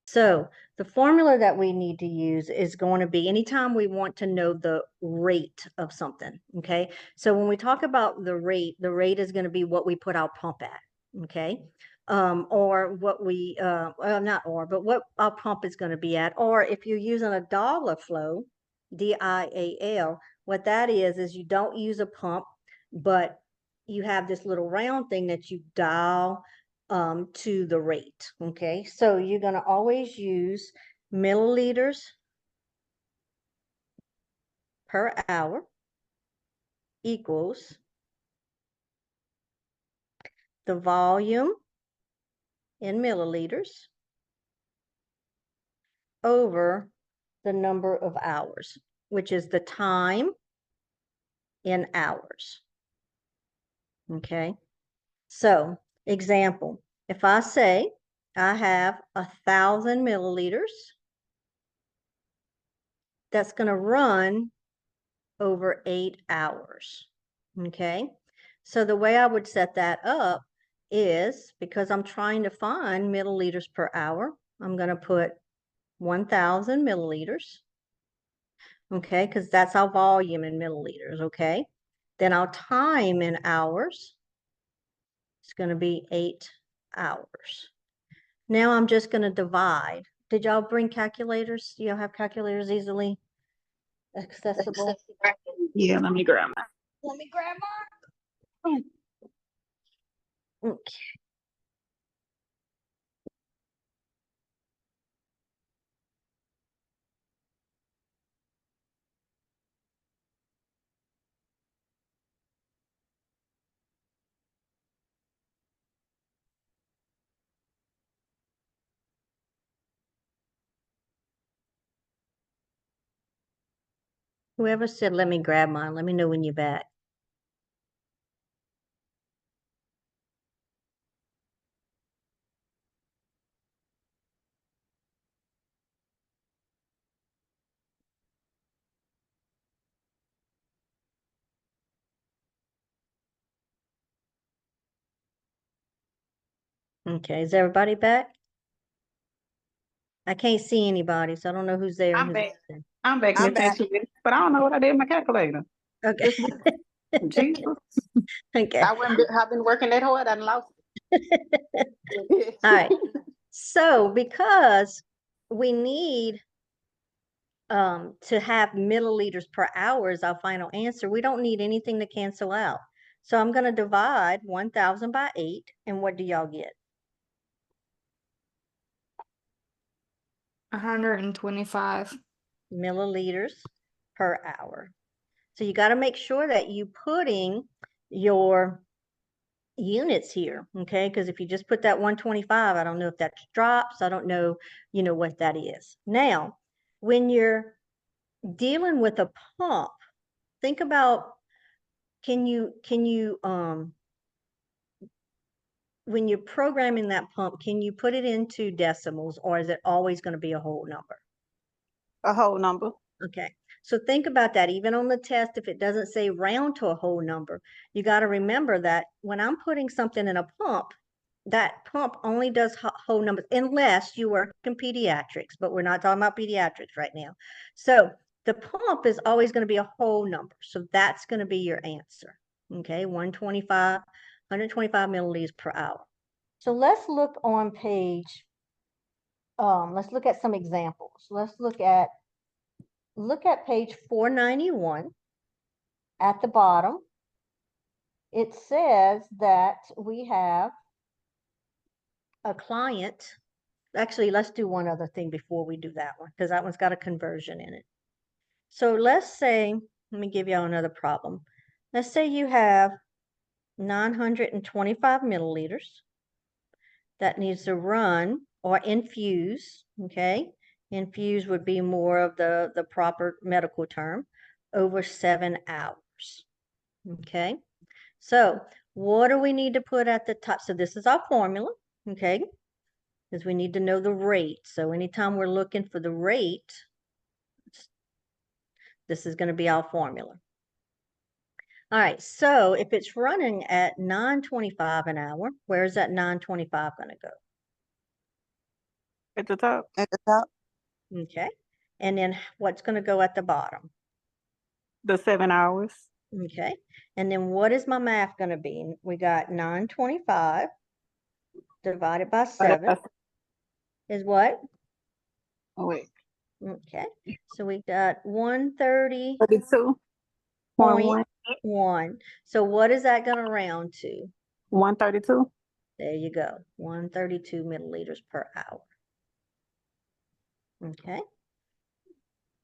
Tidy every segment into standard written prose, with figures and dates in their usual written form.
So the formula that we need to use is going to be anytime we want to know the rate of something, okay? So when we talk about the rate is going to be what we put our pump at, okay? Or what we, well, not or, but what our pump is going to be at. Or if you're using a dollar flow, DIAL, what that is you don't use a pump, but you have this little round thing that you dial to the rate. Okay, so you're going to always use milliliters per hour equals the volume in milliliters over the number of hours, which is the time in hours. Okay, so example, if I say I have 1,000 milliliters, that's going to run over 8 hours. Okay, so the way I would set that up is, because I'm trying to find milliliters per hour, I'm going to put 1,000 milliliters. Okay, because that's our volume in milliliters. Okay, then our time in hours is going to be 8 hours. Now I'm just going to divide. Did y'all bring calculators? Do y'all have calculators easily accessible? Yeah, let me grab mine. Let me grab mine. Okay. Whoever said, let me grab mine, let me know when you're back. Okay, is everybody back? I can't see anybody, so I don't know who's there. I'm who's back. there. I'm back, You're Miss Ashley, but I don't know what I did with my calculator. Okay. Jesus. Okay. I've been working that hard and lost it. All right. So because we need to have milliliters per hour as our final answer, we don't need anything to cancel out. So I'm going to divide 1,000 by 8, and what do y'all get? 125 milliliters per hour. So you got to make sure that you putting your units here, okay? Because if you just put that 125, I don't know if that drops. I don't know, what that is. Now, when you're dealing with a pump, think about, can you when you're programming that pump, can you put it into decimals, or is it always going to be a whole number? A whole number. Okay, so think about that. Even on the test, if it doesn't say round to a whole number, you got to remember that when I'm putting something in a pump, that pump only does whole numbers, unless you work in pediatrics, but we're not talking about pediatrics right now. So the pump is always going to be a whole number. So that's going to be your answer. Okay, 125 milliliters per hour. So let's look on page, let's look at some examples. Let's look at page 491 at the bottom. It says that we have a client. Actually, let's do one other thing before we do that one, because that one's got a conversion in it. So let's say, let me give y'all another problem. Let's say you have 925 milliliters that needs to run or infuse, okay? Infuse would be more of the proper medical term, over 7 hours, okay? So what do we need to put at the top? So this is our formula, okay? Because we need to know the rate. So anytime we're looking for the rate, this is going to be our formula. All right, so if it's running at 9.25 an hour, where is that 9.25 going to go? At the top. At the top, Okay. And then what's going to go at the bottom? The 7 hours. Okay. And then what is my math going to be? We got 925 divided by 7 is what? Oh, wait. Okay. So we got 130.1. 32.1. So what is that going to round to? 132. There you go. 132 milliliters per hour. Okay.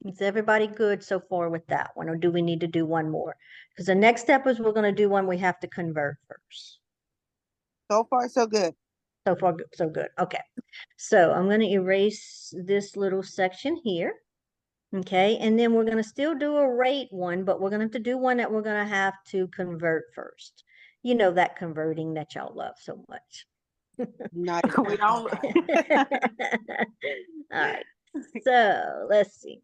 Is everybody good so far with that one, or do we need to do one more? Because the next step is we're going to do one we have to convert first. so far so good. So far, so good. Okay. So I'm going to erase this little section here. Okay. And then we're going to still do a rate one, but we're going to have to do one that we're going to have to convert first. You know, that converting that y'all love so much. Not We don't. All right. So let's see.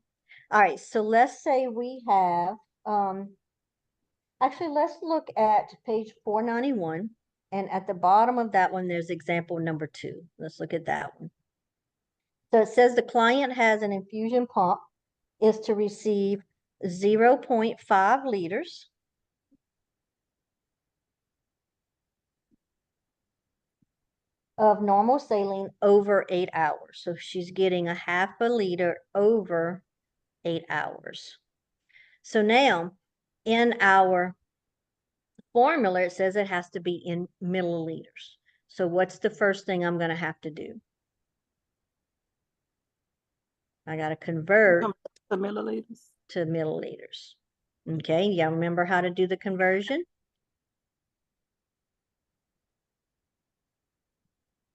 All right. So let's say we have, actually, let's look at page 491. And at the bottom of that one, there's example number 2. Let's look at that one. So it says the client has an infusion pump, is to receive 0.5 liters of normal saline over 8 hours. So she's getting a half a liter over 8 hours. So now in our formula, it says it has to be in milliliters. So what's the first thing I'm going to have to do? I got to convert The milliliters. to milliliters. Okay, y'all remember how to do the conversion? Is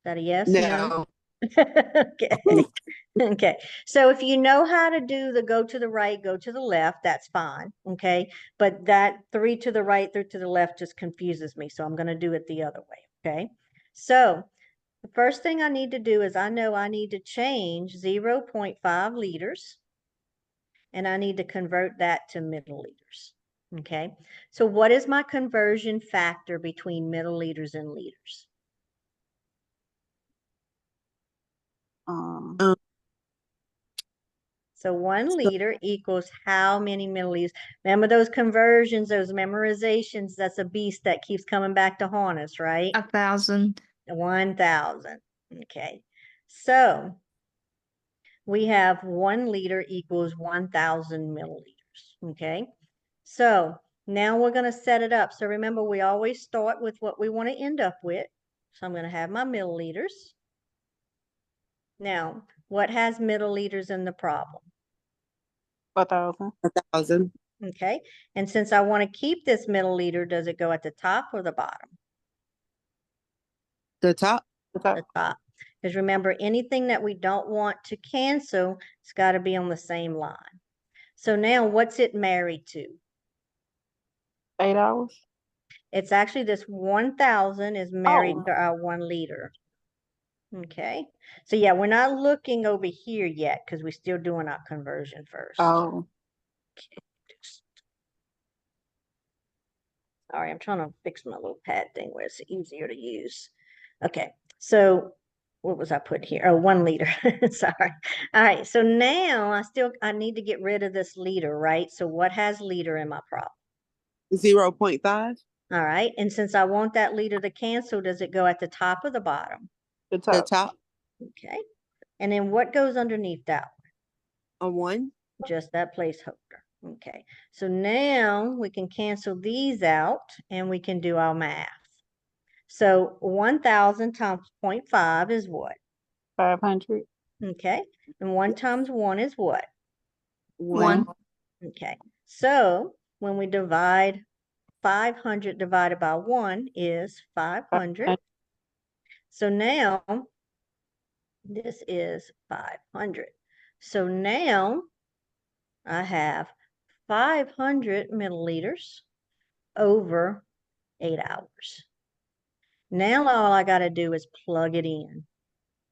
that a yes? No. Okay. Okay. So if you know how to do the go to the right, go to the left, that's fine. Okay. But that 3 to the right, 3 to the left just confuses me. So I'm going to do it the other way. Okay. So the first thing I need to do is I know I need to change 0.5 liters and I need to convert that to milliliters. Okay. So what is my conversion factor between milliliters and liters? So 1 liter equals how many milliliters? Remember those conversions, those memorizations, that's a beast that keeps coming back to haunt us, right? 1,000. 1,000. Okay. So we have 1 liter equals 1,000 milliliters. Okay. So now we're going to set it up. So remember, we always start with what we want to end up with. So I'm going to have my milliliters. Now, what has milliliters in the problem? 1,000. 1,000. Okay. And since I want to keep this milliliter, does it go at the top or the bottom? The top. The top. Because remember, anything that we don't want to cancel, it's got to be on the same line. So now what's it married to? 8 hours. It's actually this 1,000 is married to our 1 liter. Okay. So yeah, we're not looking over here yet because we're still doing our conversion first. Oh. Sorry, I'm trying to fix my little pad thing where it's easier to use. Okay, so what was I putting here? Oh, 1 liter. Sorry. All right, so now I need to get rid of this liter, right? So what has liter in my problem? 0.5. All right, and since I want that liter to cancel, does it go at the top or the bottom? The The top. top. Okay, and then what goes underneath that one? A 1. Just that placeholder. Okay, so now we can cancel these out and we can do our math. So 1,000 times 0.5 is what? 500. Okay, and 1 times 1 is what? 1. Okay, so when we divide 500 divided by 1 is 500. So now this is 500. So now I have 500 milliliters over 8 hours. Now all I got to do is plug it in.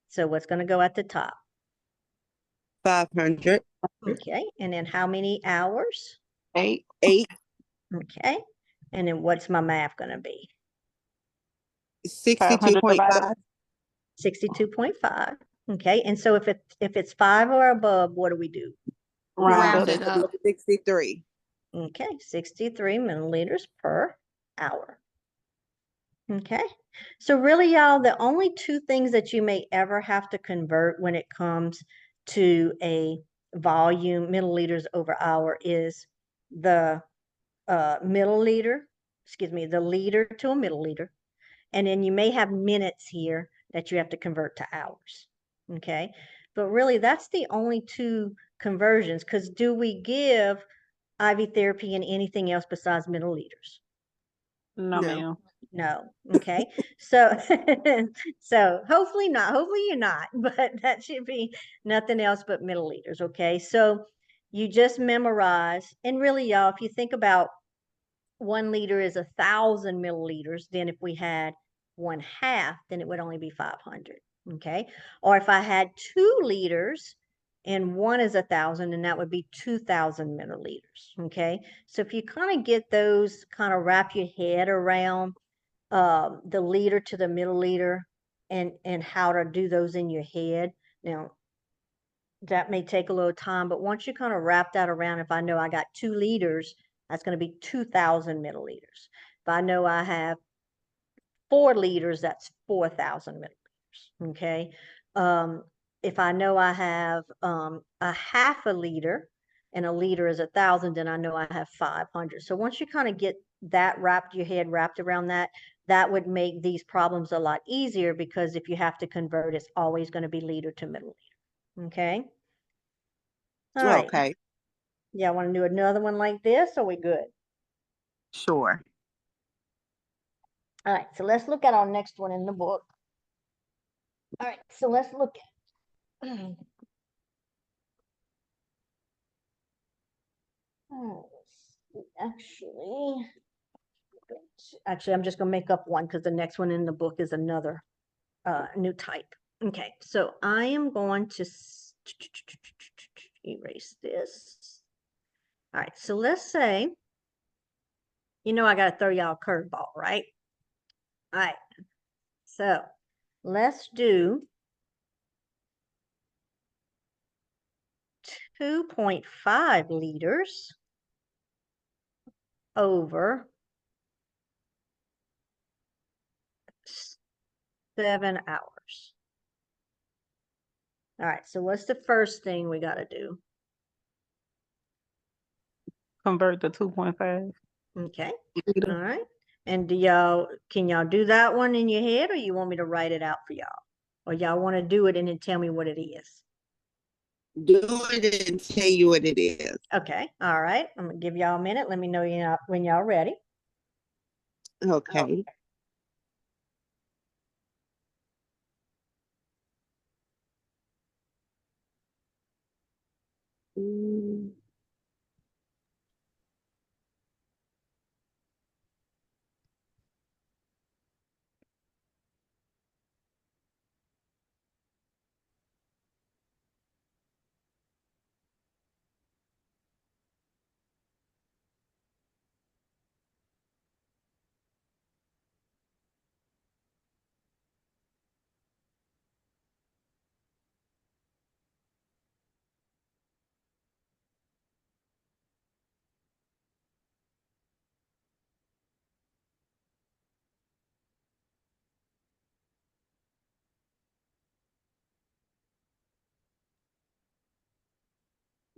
So what's going to go at the top? 500. Okay, and then how many hours? 8. 8. Okay, and then what's my math going to be? 62.5. 62.5. Okay, and so if it's 5 or above, what do we do? Round Round it it up. up. 63. Okay, 63 milliliters per hour. Okay, so really, y'all, the only two things that you may ever have to convert when it comes to a volume, milliliters over hour, is the milliliter, excuse me, the liter to a milliliter. And then you may have minutes here that you have to convert to hours. Okay, but really, that's the only two conversions, because do we give IV therapy in anything else besides milliliters? No, No. ma'am. No. Okay. So, so hopefully not. Hopefully you're not, but that should be nothing else but milliliters. Okay. So you just memorize, and really, y'all, if you think about 1 liter is 1,000 milliliters, then if we had 1/2, then it would only be 500. Okay. Or if I had 2 liters and one is 1,000, then that would be 2,000 milliliters. Okay. So if you kind of get those, kind of wrap your head around the liter to the milliliter and how to do those in your head. Now, that may take a little time, but once you kind of wrap that around, if I know I got 2 liters, that's going to be 2,000 milliliters. If I know I have 4 liters, that's 4,000 milliliters. Okay. Um, if I know I have a half a liter and a liter is 1,000, then I know I have 500. So once you kind of get that your head wrapped around that, that would make these problems a lot easier, because if you have to convert, it's always going to be liter to milliliter. Okay. All right. Okay, Yeah, I want to do another one like this, or we good? sure. All right, so let's look at our next one in the book. All right, so let's look at actually, I'm just gonna make up one because the next one in the book is another new type. Okay, so I am going to erase this. All right, so let's say, I got to throw y'all a curveball, right? All right, so let's do 2.5 liters over 7 hours. All right, so what's the first thing we got to do? Convert to 2.5. Okay, liter. all right. And can y'all do that one in your head, or you want me to write it out for y'all? Or y'all want to do it and then tell me what it is? Do it and tell you what it is. Okay, all right. I'm gonna give y'all a minute. Let me know when y'all ready. Okay. Mm.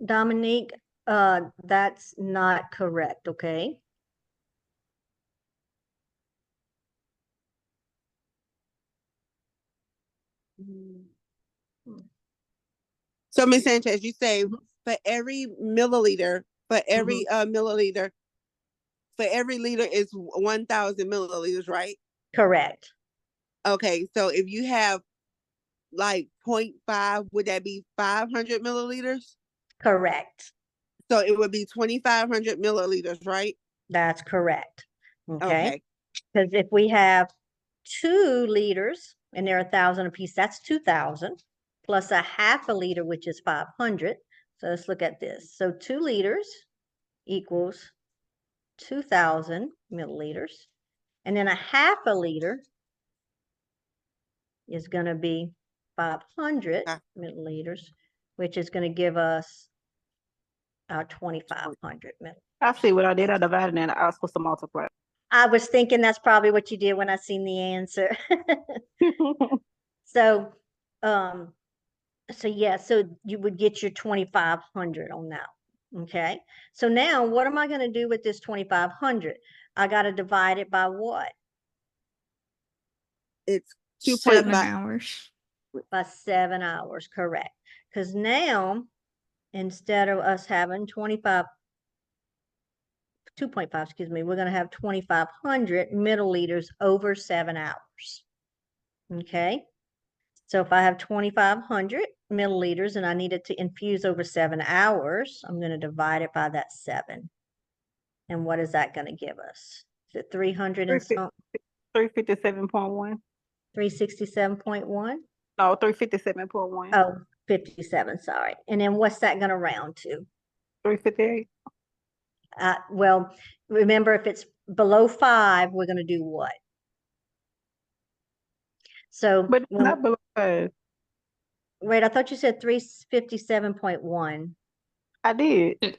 Dominique, that's not correct, okay? So, Ms. Sanchez, you say for every milliliter, for every milliliter, for every liter is 1,000 milliliters, right? Correct, Okay, so if you have like 0.5, would that be 500 milliliters? correct. So it would be 2,500 milliliters, right? That's correct. Okay, Okay. because if we have 2 liters and they're 1,000 a piece, that's 2,000 plus a half a liter, which is 500. So let's look at this. So 2 liters equals 2,000 milliliters. And then a half a liter is going to be 500 Ah. milliliters, which is going to give us our 2,500 milliliters. I see what I did. I divided and I was supposed to multiply. I was thinking that's probably what you did when I seen the answer. So, so yeah, so you would get your 2,500 on that. Okay. So now what am I going to do with this 2,500? I got to divide it by what? It's 7 2.5. hours. By 7 hours, correct. Because now, instead of us having 2.5, excuse me, we're going to have 2,500 milliliters over 7 hours. Okay. So if I have 2,500 milliliters and I need it to infuse over 7 hours, I'm going to divide it by that 7. And what is that going to give us? Is it 300 and some, 357.1. 367.1? No, 357.1. Oh, 57, sorry. And then what's that going to round to? 358. Well, remember, if it's below 5, we're going to do what? So, But it's not below 5. wait, I thought you said 357.1. I did.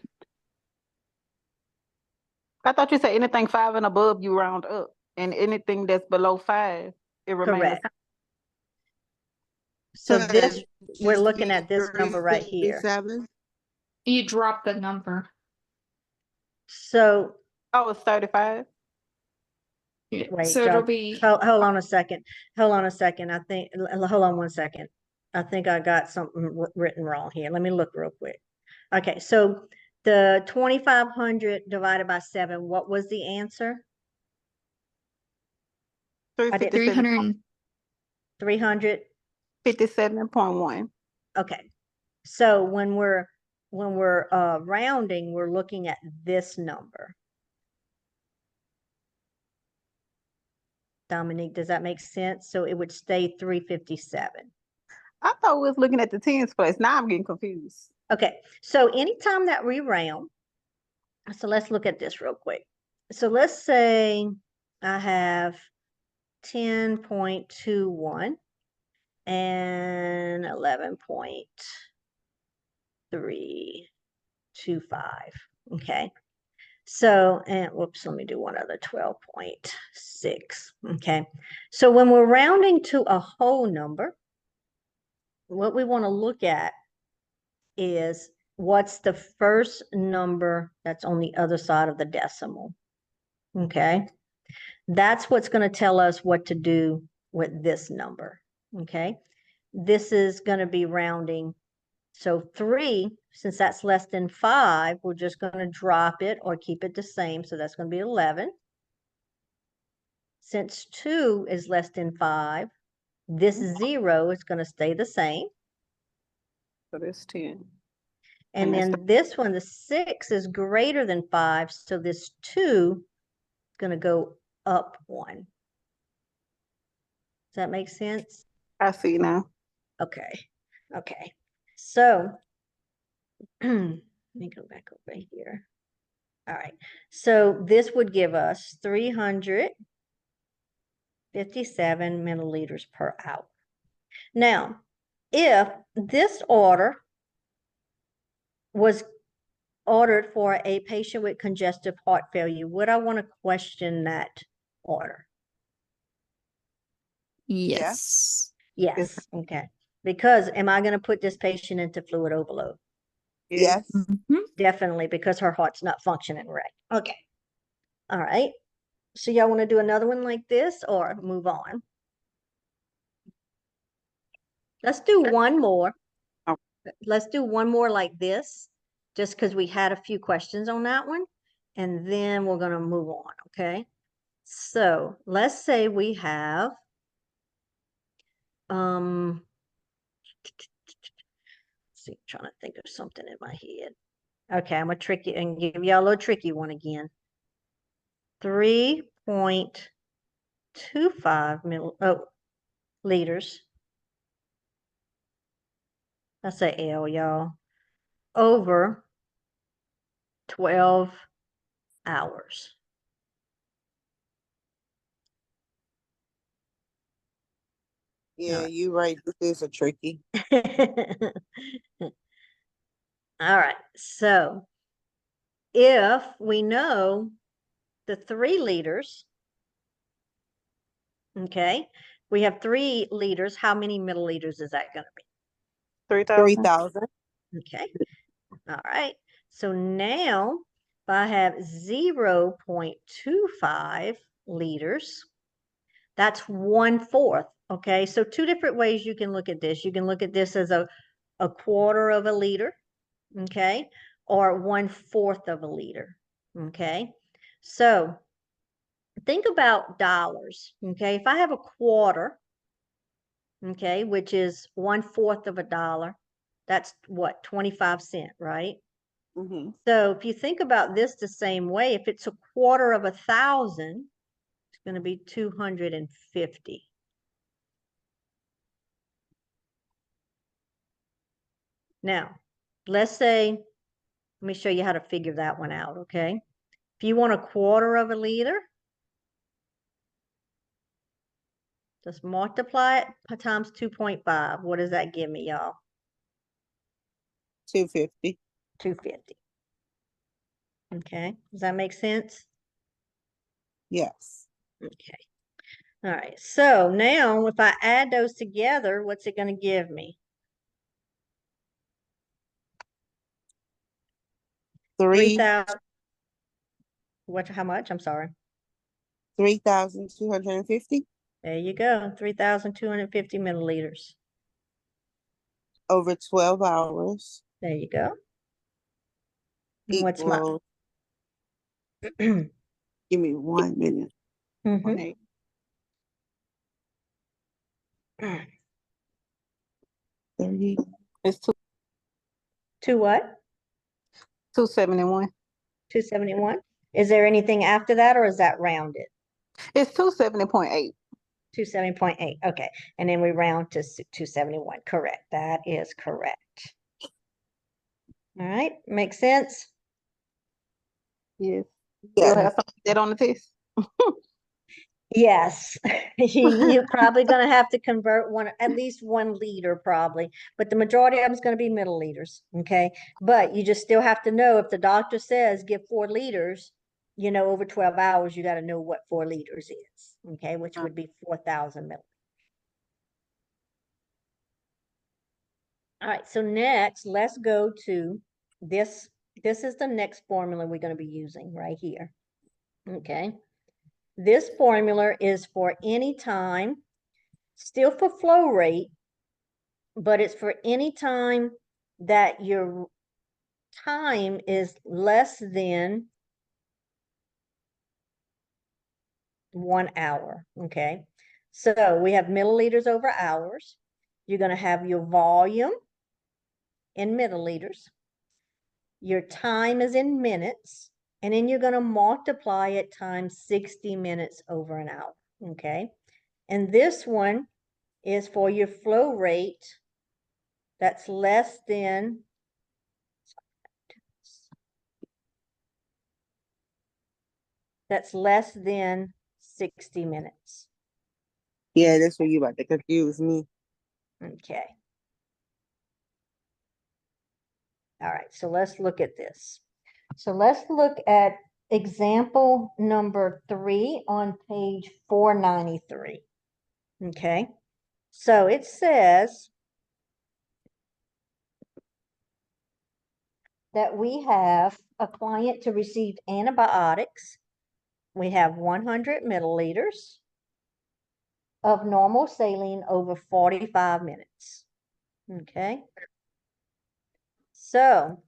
I thought you said anything 5 and above, you round up. And anything that's below 5, it remains the Correct. same. So it'd this, we're just looking be at this number right here. 357. You drop the number. So, Oh, it's 35. Yeah, wait, so it'll y'all, be hold on a second. Hold on a second. I think, hold on 1 second. I think I got something written wrong here. Let me look real quick. Okay, so the 2,500 divided by 7, what was the answer? I did 357. 300. 57.1. Okay. So when we're rounding, we're looking at this number. Dominique, does that make sense? So it would stay 357. I thought we was looking at the tens place. Now I'm getting confused. Okay. So anytime that we round, so let's look at this real quick. So let's say I have 10.21 and 11.325. Okay. So, and whoops, let me do one other, 12.6. Okay. So when we're rounding to a whole number, what we want to look at is what's the first number that's on the other side of the decimal. Okay. That's what's going to tell us what to do with this number. Okay. This is going to be rounding. So 3, since that's less than 5, we're just going to drop it or keep it the same. So that's going to be 11. Since 2 is less than 5, this 0 is going to stay the same. So that's 10. And And that's then this one, the 6 is greater than 5. So this 2 is going to go up 1. Does that make sense? I see now. Okay. Okay. So let me go back over here. All right. So this would give us 357 milliliters per hour. Now, if this order was ordered for a patient with congestive heart failure, would I want to question that order? yes. Yes. Okay. Because am I going to put this patient into fluid overload? Yes. Mhm. Definitely, because her heart's not functioning right. Okay. All right. So y'all want to do another one like this or move on? Let's do one more. Oh. Let's do one more like this, just because we had a few questions on that one. And then we're going to move on. Okay. So let's say we have, see, I'm trying to think of something in my head. Okay, I'm gonna trick you and give y'all a little tricky one again. 3.25 liters. That's a L, y'all. Over 12 hours. Yeah, Alright. you're right. This is a tricky. All right, so if we know the 3 liters, okay, we have 3 liters, how many milliliters is that gonna be? 3,000. 3,000. Okay, all right. So now if I have 0.25 liters, that's 1/4. Okay, so 2 different ways you can look at this. You can look at this as a quarter of a liter, okay, or 1/4 of a liter, okay. So think about dollars, okay. If I have a quarter, okay, which is 1/4 of a dollar, that's what, 25 cents, right? Mm-hmm. So if you think about this the same way, if it's a quarter of 1,000, it's going to be 250. Now, let's say, let me show you how to figure that one out, okay? If you want a quarter of a liter, just multiply it times 2.5. What does that give me, y'all? 250. 250. Okay, does that make sense? Yes. Okay. All right, so now if I add those together, what's it going to give me? 3,000. What, how much? I'm sorry. 3,250 There you go, 3,250 milliliters. over 12 hours There you go. And what's my, equals, give me 1 minute. Mhm. 30. It's To what? 271. 271? Is there anything after that or is that rounded? It's 270.8. 270.8, okay. And then we round to 271, correct. That is correct. All right, makes sense? Yes. Yeah. You'll have something that on the test. Yes, you're probably gonna have to convert at least 1 liter probably, but the majority of them is gonna be milliliters, okay? But you just still have to know if the doctor says give 4 liters, over 12 hours, you gotta know what 4 liters is, okay? Which would be 4,000 milliliters. All right, so next, let's go to this. This is the next formula we're gonna be using right here, okay? This formula is for any time, still for flow rate, but it's for any time that your time is less than 1 hour, okay? So we have milliliters over hours. You're going to have your volume in milliliters. Your time is in minutes. And then you're going to multiply it times 60 minutes over an hour, okay? And this one is for your flow rate that's less than that's less than 60 minutes. Yeah, that's where you about to confuse me. Okay. All right, so let's look at this. So let's look at example number 3 on page 493. Okay, so it says that we have a client to receive antibiotics. We have 100 milliliters of normal saline over 45 minutes. Okay, so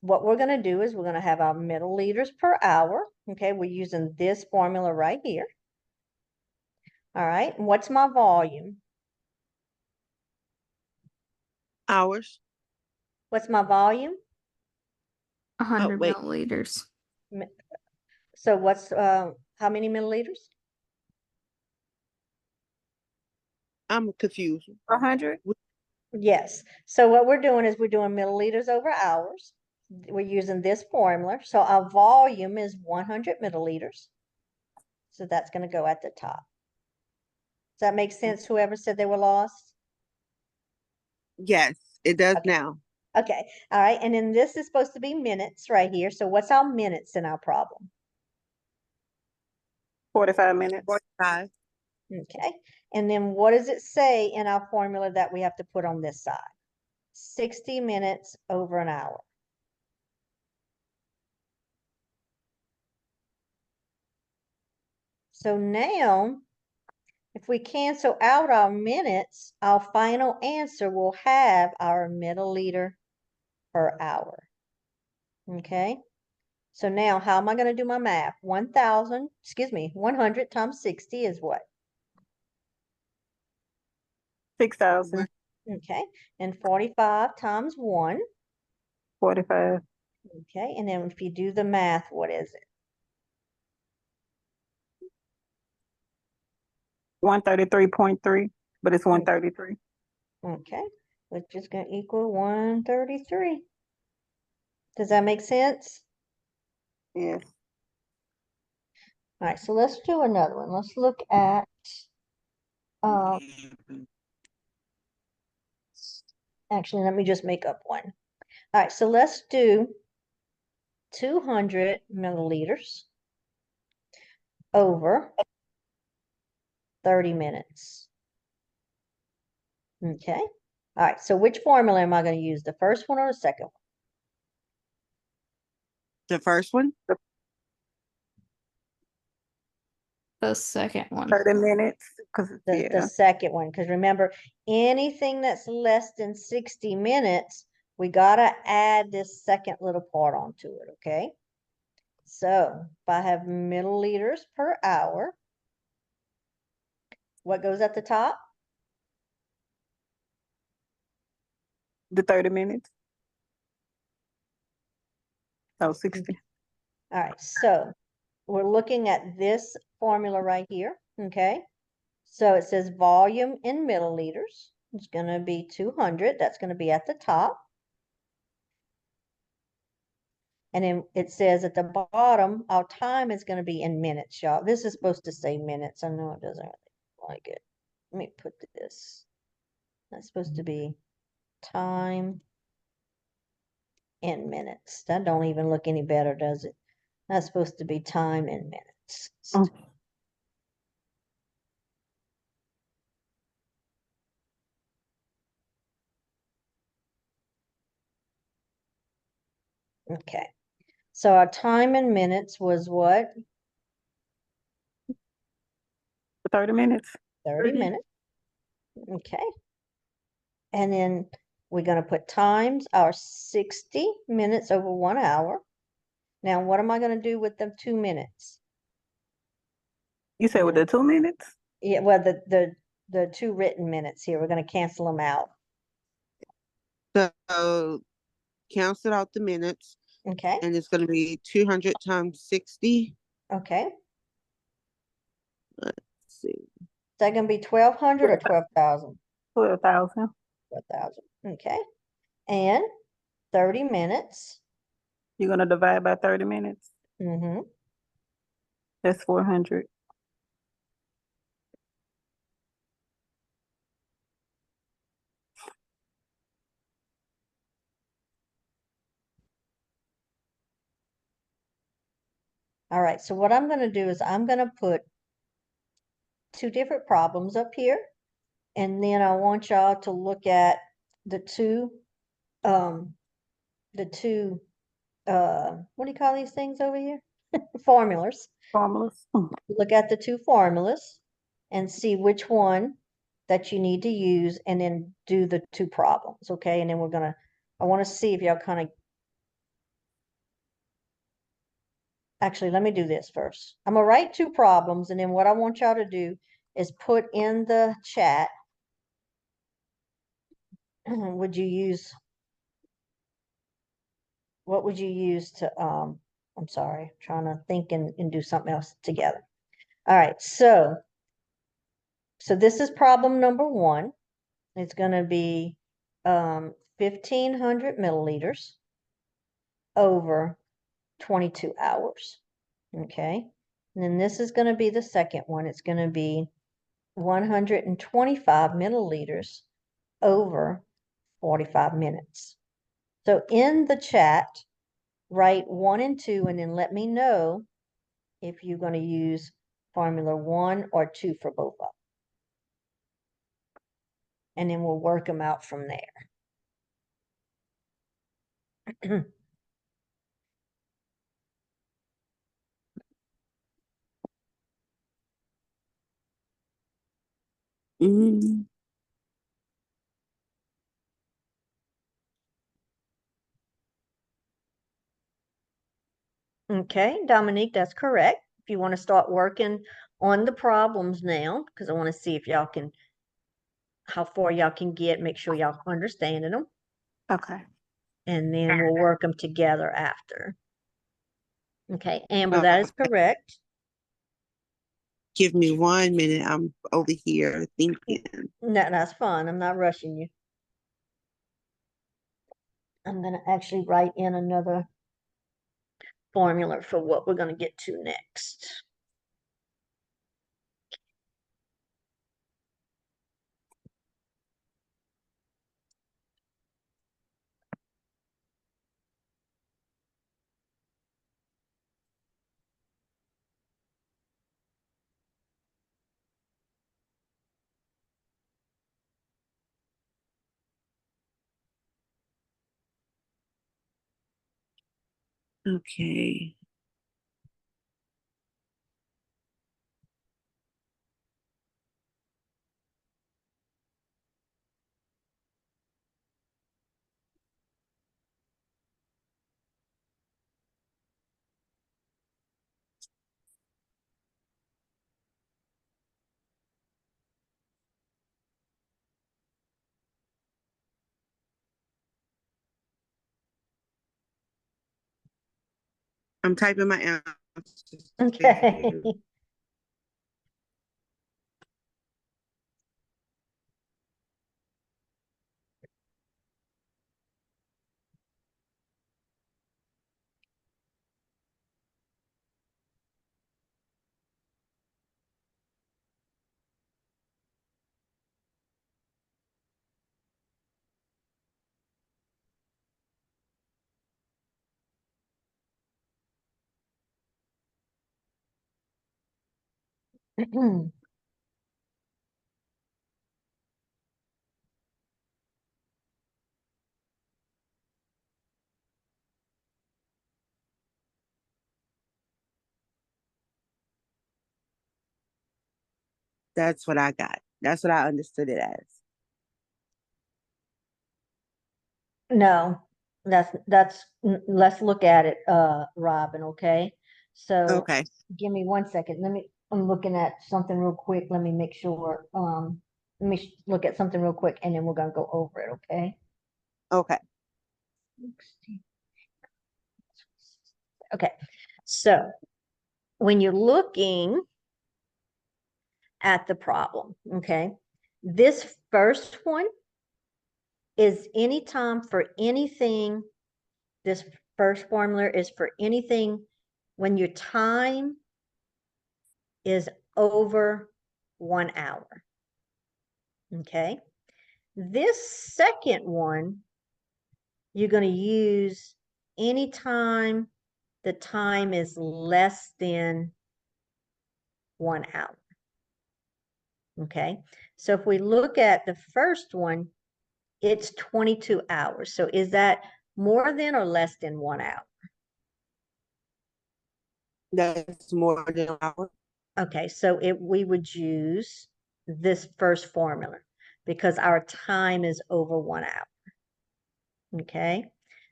what we're going to do is we're going to have our milliliters per hour. Okay, we're using this formula right here. All right, and what's my volume? Hours. What's my volume? 100 wait. milliliters. So what's, how many milliliters? I'm confused. 100. Yes, so what we're doing is we're doing milliliters over hours. We're using this formula. So our volume is 100 milliliters. So that's going to go at the top. that make sense? Whoever said they were lost? Yes, it does Okay. now. Okay, all right, and then this is supposed to be minutes right here. So what's our minutes in our problem? 45 minutes. 45. Okay, and then what does it say in our formula that we have to put on this side? 60 minutes over an hour. So now, if we cancel out our minutes, our final answer will have our milliliter per hour. Okay, so now how am I going to do my math? 100 times 60 is what? 6,000. Okay, and 45 times 1. 45. Okay, and then if you do the math, what is it? 133.3, but it's 133. Okay, which is going to equal 133. Does that make sense? Yes. All right, so let's do another one. Let's look at, actually, let me just make up one. All right, so let's do 200 milliliters over 30 minutes. Okay, all right, so which formula am I going to use? The first one or the second one? The first one? The second one. 30 minutes. Because, The second one, because remember, anything that's less than 60 minutes, we got to add this second little part onto it, okay? So if I have milliliters per hour, what goes at the top? the 30 minutes. Oh, 60. All right, so we're looking at this formula right here, okay? So it says volume in milliliters. It's going to be 200. That's going to be at the top. And then it says at the bottom, our time is going to be in minutes, y'all. This is supposed to say minutes. I know it doesn't really like it. Let me put this. That's supposed to be time in minutes. That don't even look any better, does it? That's supposed to be time in minutes. Oh. Okay. So our time in minutes was what? 30 minutes. 30 minutes. Okay. And then we're going to put times our 60 minutes over 1 hour. Now, what am I going to do with the 2 minutes? You said with the 2 minutes? Yeah, well, the 2 written minutes here, we're going to cancel them out. So cancel out the minutes, Okay. and it's going to be 200 times 60. Okay. Let's see. Is that going to be 1,200 or 12,000? 12,000. 12,000. Okay. And 30 minutes. You're going to divide by 30 minutes. Mm-hmm. That's 400. All right. So what I'm going to do is I'm going to put 2 different problems up here. And then I want y'all to look at the two, what do you call these things over here? Formulas. Formulas. Look at the 2 formulas and see which one that you need to use and then do the 2 problems, okay? And then I want to see if y'all kind of, actually, let me do this first. I'm gonna write 2 problems, and then what I want y'all to do is put in the chat, what would you use to, I'm sorry, trying to think and do something else together. All right, so this is problem number 1. It's going to be 1,500 milliliters over 22 hours. Okay. And then this is going to be the second one. It's going to be 125 milliliters over 45 minutes. So in the chat, write 1 and 2, and then let me know if you're going to use formula 1 or 2 for both of them. And then we'll work them out from there. Mm, Okay, Dominique, that's correct. If you want to start working on the problems now, because I want to see if y'all can, how far y'all can get, make sure y'all understanding them, Okay. and then we'll work them together after. Okay, Amber, that is okay. correct. Give me 1 minute. I'm over here thinking. No, that's fine. I'm not rushing you. I'm going to actually write in another formula for what we're going to get to next. Okay. I'm typing my answers. Okay. That's what I got. That's what I understood it as. No, let's look at it, Robin, okay? So Okay. give me 1 second. I'm looking at something real quick. Let me make sure, let me look at something real quick and then we're gonna go over it, okay? Okay. Okay, so when you're looking at the problem, okay, this first one is anytime for anything. This first formula is for anything when your time is over 1 hour. Okay. This second one, you're going to use anytime the time is less than 1 hour. Okay. So if we look at the first one, it's 22 hours. So is that more than or less than 1 hour? That's more than an hour. Okay, so we would use this first formula because our time is over 1 hour. Okay,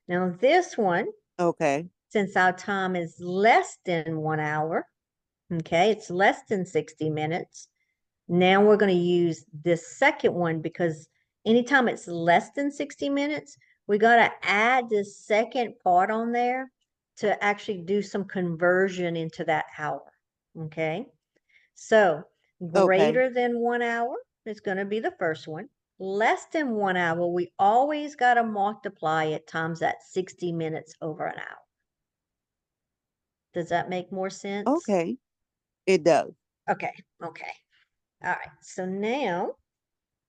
now this one, Okay. since our time is less than 1 hour, okay, it's less than 60 minutes. Now we're going to use this second one because anytime it's less than 60 minutes, we got to add this second part on there to actually do some conversion into that hour. Okay. So Okay. greater than 1 hour is going to be the first one. Less than 1 hour, we always got to multiply it times that 60 minutes over an hour. Does that make more sense? Okay. It does. Okay. Okay. All right, so now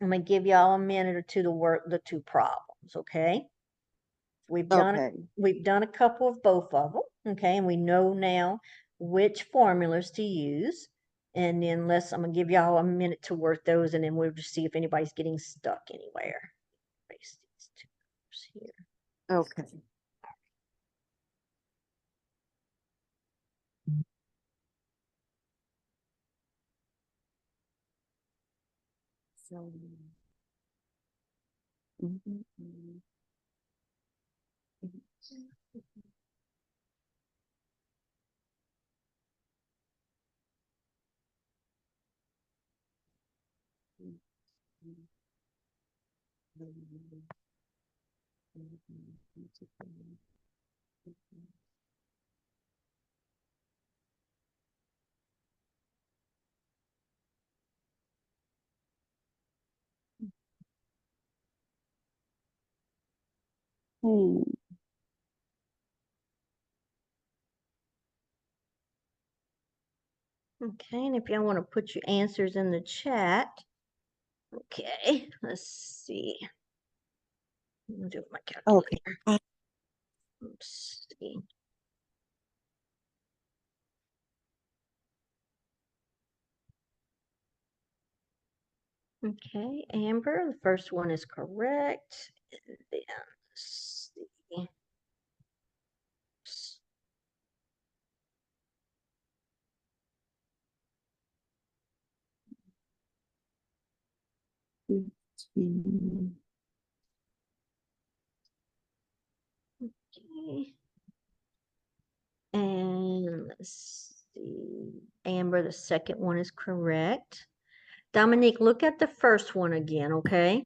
I'm gonna give y'all a minute or two to work the two problems, okay? Okay. We've done a couple of both of them, okay, and we know now which formulas to use. And then I'm gonna give y'all a minute to work those, and then we'll just see if anybody's getting stuck anywhere. Erase these two numbers here. Okay. So. Hmm. Okay, and if y'all want to put your answers in the chat. Okay, let's see. I'll do my calculator. Okay. Let's see. Okay, Amber, the first one is correct. And then let's see. 15. Okay. And let's see. Amber, the second one is correct. Dominique, look at the first one again, okay?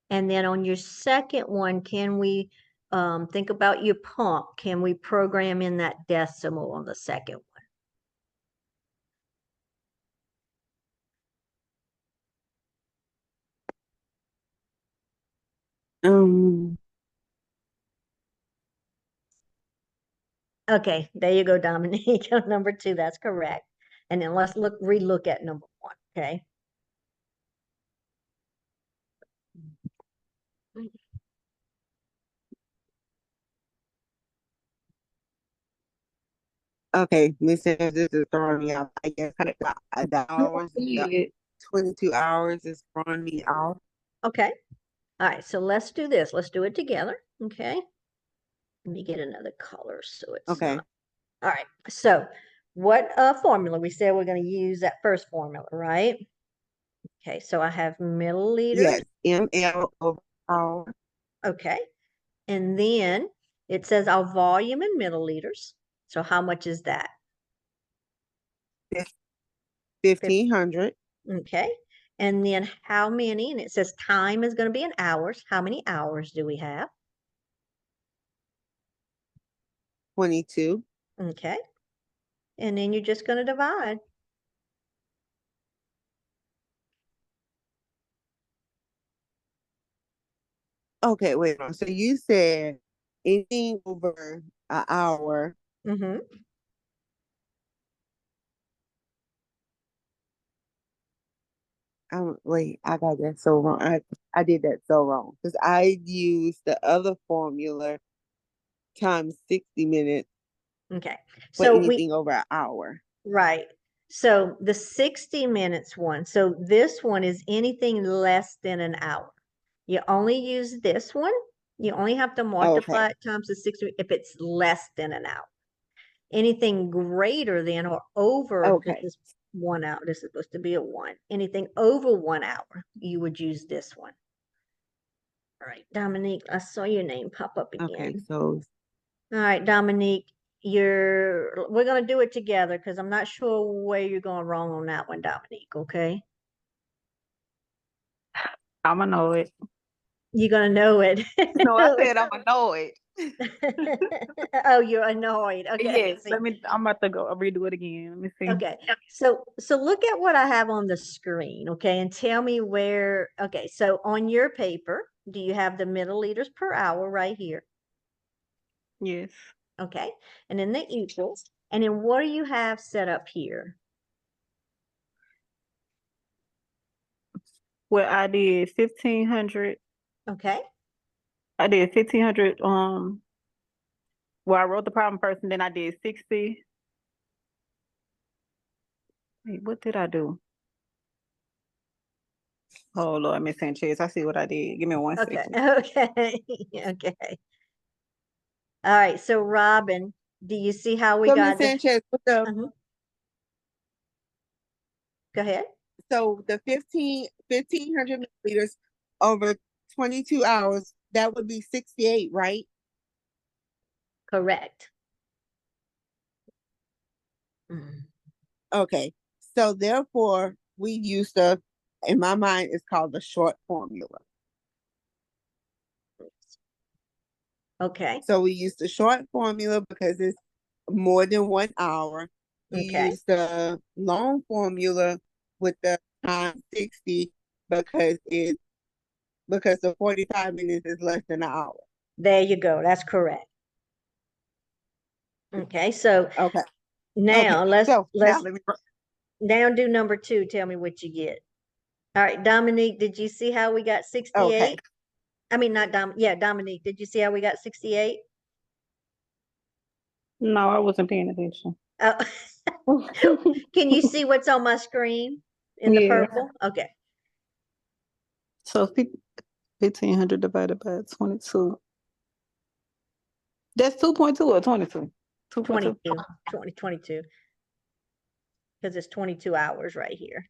And then on your second one, can we think about your pump? Can we program in that decimal on the second one? Um. Okay, there you go, Dominique. On number two, that's correct. And then let's relook at number one, okay? Okay, Miss Sanders, this is throwing me off. I guess the hours, the Yeah. 22 hours is throwing me off. Okay. All right, so let's do this. Let's do it together, okay? Let me get another color so it's Okay. not. All right, so what formula? We said we're going to use that first formula, right? Okay, so I have milliliters. Yes, ml over hour. Okay, and then it says our volume in milliliters. So how much is that? 1500. Okay, and then how many? And it says time is going to be in hours. How many hours do we have? 22. Okay, and then you're just going to divide. Okay, wait. So you said anything over an hour. Mm-hmm. Wait, I got that so wrong. I did that so wrong because I used the other formula times 60 minutes Okay, for so anything over an hour. right. So the 60 minutes one, so this one is anything less than an hour. You only use this one. You only have to multiply it times the 60 if it's less than an hour. Anything greater than or over, this Okay. is 1 hour. This is supposed to be a 1. Anything over 1 hour, you would use this one. All right, Dominique, I saw your name pop up again. Okay, so All right, Dominique, we're gonna do it together because I'm not sure where you're going wrong on that one, Dominique, okay? I'ma know it. You're gonna know it. No, I said I'ma know it. Oh, you're annoyed. Okay. Yes, I'm about to go redo it again. Let me see. Okay. So look at what I have on the screen, okay? And tell me where, okay, so on your paper, do you have the milliliters per hour right here? Yes. Okay. And then the equals. And then what do you have set up here? Well, I did 1,500. Okay, I did 1,500. Well, I wrote the problem first, and then I did 60. Wait, what did I do? Oh Lord, Miss Sanchez, I see what I did. Give me one okay, second. okay, okay. All right, so Robin, do you see how we So Miss got the, Sanchez, with the Mhm. Go ahead. so the 1,500 milliliters over 22 hours, that would be 68, right? Correct. Mm, Okay. So therefore, we use in my mind, it's called the short formula. Okay, So we use the short formula because it's more than 1 hour. We okay. use the long formula with the time 60 because the 45 minutes is less than an hour. There you go. That's correct. Okay, so Okay. now Okay. So now let's let me now do number two. Tell me what you get. All right, Dominique, did you see how we got okay. 68? I mean, not yeah, Dominique, did you see how we got 68? No, I wasn't paying attention. Can you see what's on my screen in the Yeah. purple? Okay, So 1,500 divided by 22. That's 2.2 or 22? 2.2. 22, because it's 22 hours right here.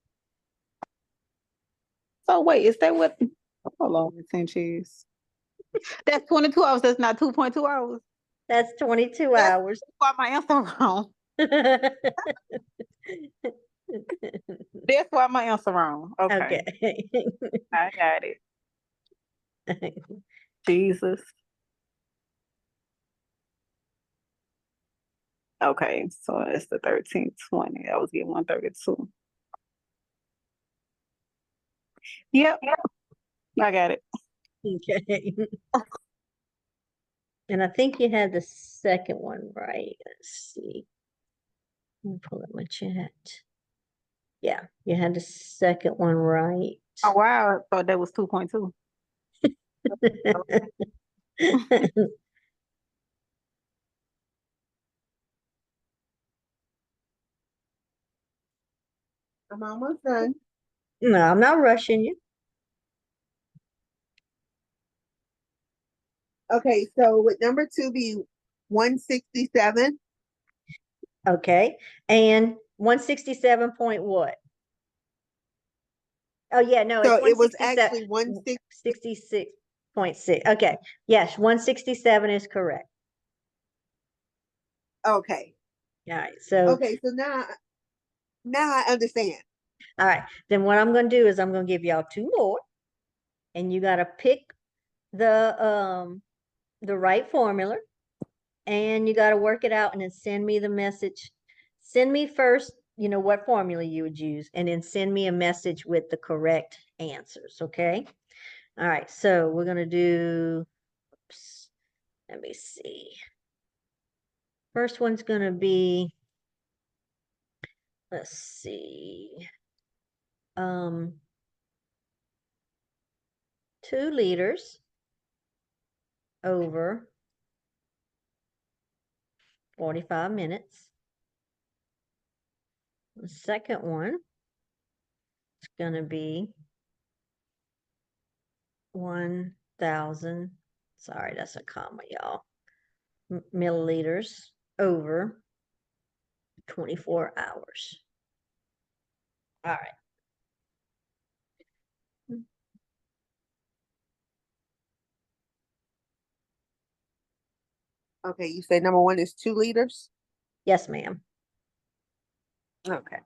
So wait, is that what? Hold on, Miss Sanchez. That's 22 hours. That's not 2.2 hours. That's 22 That's hours. why my answer wrong. That's why my answer wrong. Okay, Okay. I got it. Jesus. Okay, so it's the 1320. I was getting 132. Yep, I got it. Okay. And I think you had the second one right. Let's see. Let me pull up my chat. Yeah, you had the second one right. Oh wow, I thought that was 2.2. I'm almost done. No, I'm not rushing you. Okay, so with number two be 167. Okay. And 167 point what? Oh, yeah, no, it's So it was 167, actually 160. 66.6. Okay. Yes, 167 is correct. Okay. All right. So, Okay, so now I understand. all right. Then what I'm going to do is I'm going to give y'all two more, and you got to pick the right formula, and you got to work it out and then send me the message. Send me first, what formula you would use, and then send me a message with the correct answers. Okay. All right. So we're going to do, oops, let me see. First one's going to be, let's see, 2 liters over 45 minutes. The second one is going to be 1,000, sorry, that's a comma, y'all, milliliters over 24 hours. All right. Okay, you say number one is 2 liters? Yes, ma'am. Okay.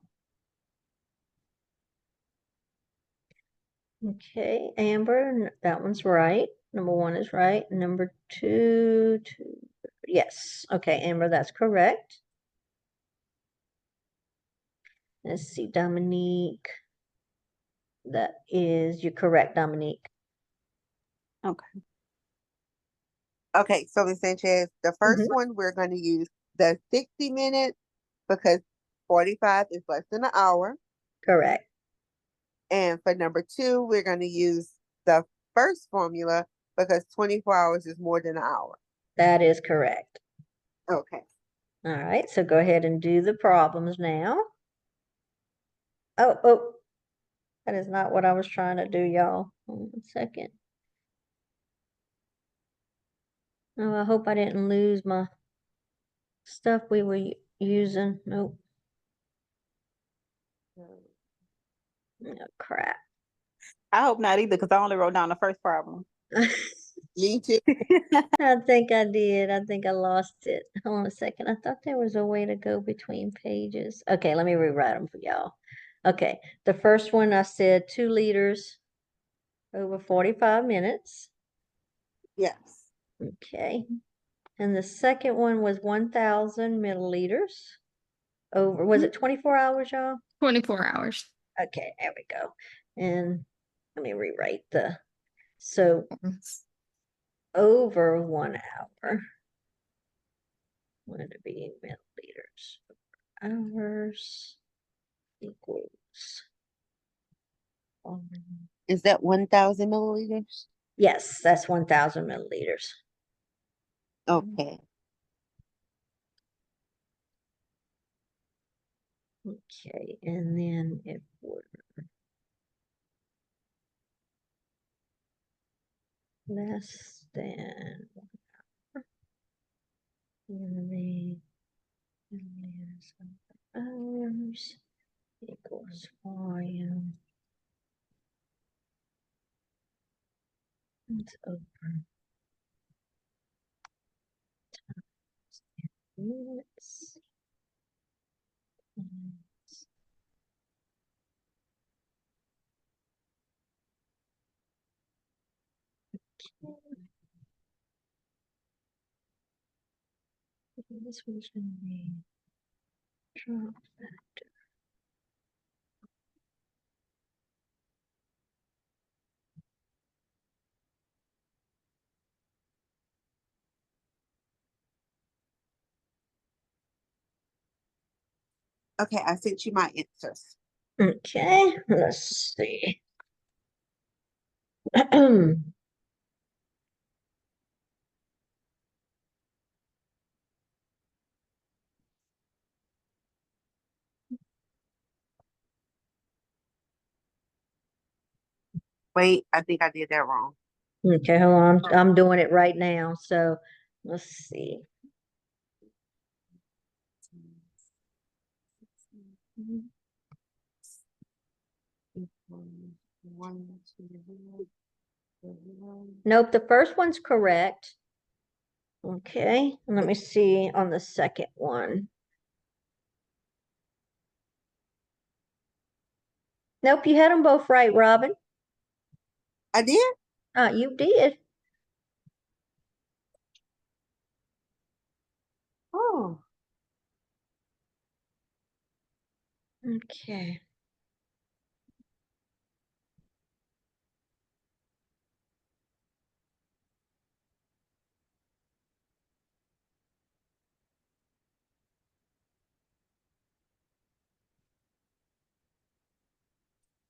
Okay, Amber, that one's right. Number one is right. Number two, yes. Okay, Amber, that's correct. Let's see, Dominique. You're correct, Dominique. Okay. Okay, so Ms. Sanchez, the first Mhm. one we're going to use the 60 minutes because 45 is less than an hour. Correct. And for number 2, we're going to use the first formula because 24 hours is more than an hour. That is correct. Okay. All right, so go ahead and do the problems now. Oh, that is not what I was trying to do, y'all. Hold on 1 second. Oh, I hope I didn't lose my stuff we were using. Nope. Oh, crap. I hope not either, because I only wrote down the first problem. Me too. I think I did. I think I lost it. Hold on a second. I thought there was a way to go between pages. Okay, let me rewrite them for y'all. Okay, the first one I said 2 liters over 45 minutes. Yes. Okay. And the second one was 1,000 milliliters over, was it 24 hours, y'all? 24 hours. Okay, there we go. And let me rewrite so over 1 hour. Want it to be milliliters. Hours equals. Is that 1,000 milliliters? Yes, that's 1,000 milliliters. Okay. Okay, and then if we're less than 1 hour, then the milliliters of hours equals volume. It's over minutes. This one's gonna be drop factor. Okay, I sent you my answers. Okay, let's see. Wait, I think I did that wrong. Okay, hold on. I'm doing it right now. So let's see. Nope, the first one's correct. Okay, let me see on the second one. Nope, you had them both right, Robin. I did? You did. Oh. Okay.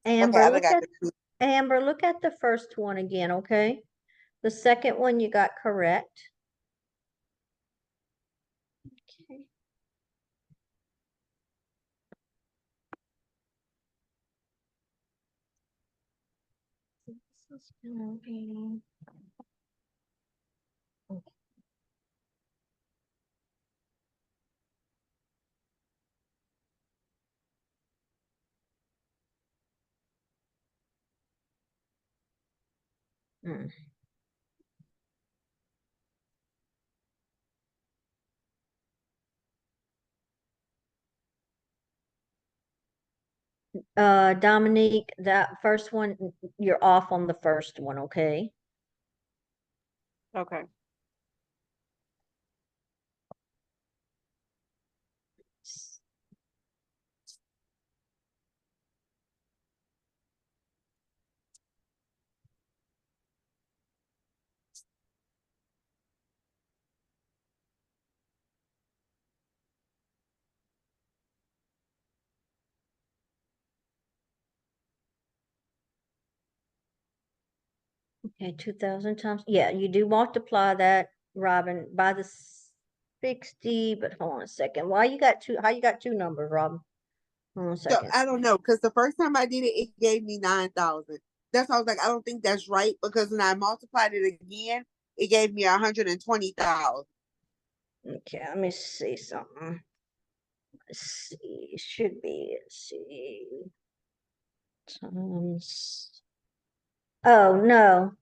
Amber, I look got at the Amber, look at the first one again, okay? The second one you got correct. Okay. This is gonna be. Okay. Mm. Dominique, that first one, you're off on the first one, okay? Okay. Okay, 2,000 times, yeah, you do multiply that, Robin, by the 60, but hold on a second. How you got two numbers, Robin? Hold on a So second. I don't know, because the first time I did it, it gave me 9,000. That's why I was like, I don't think that's right, because when I multiplied it again, it gave me 120,000. Okay, let me see something. Let's see, it should be, let's see. Times. Oh, no,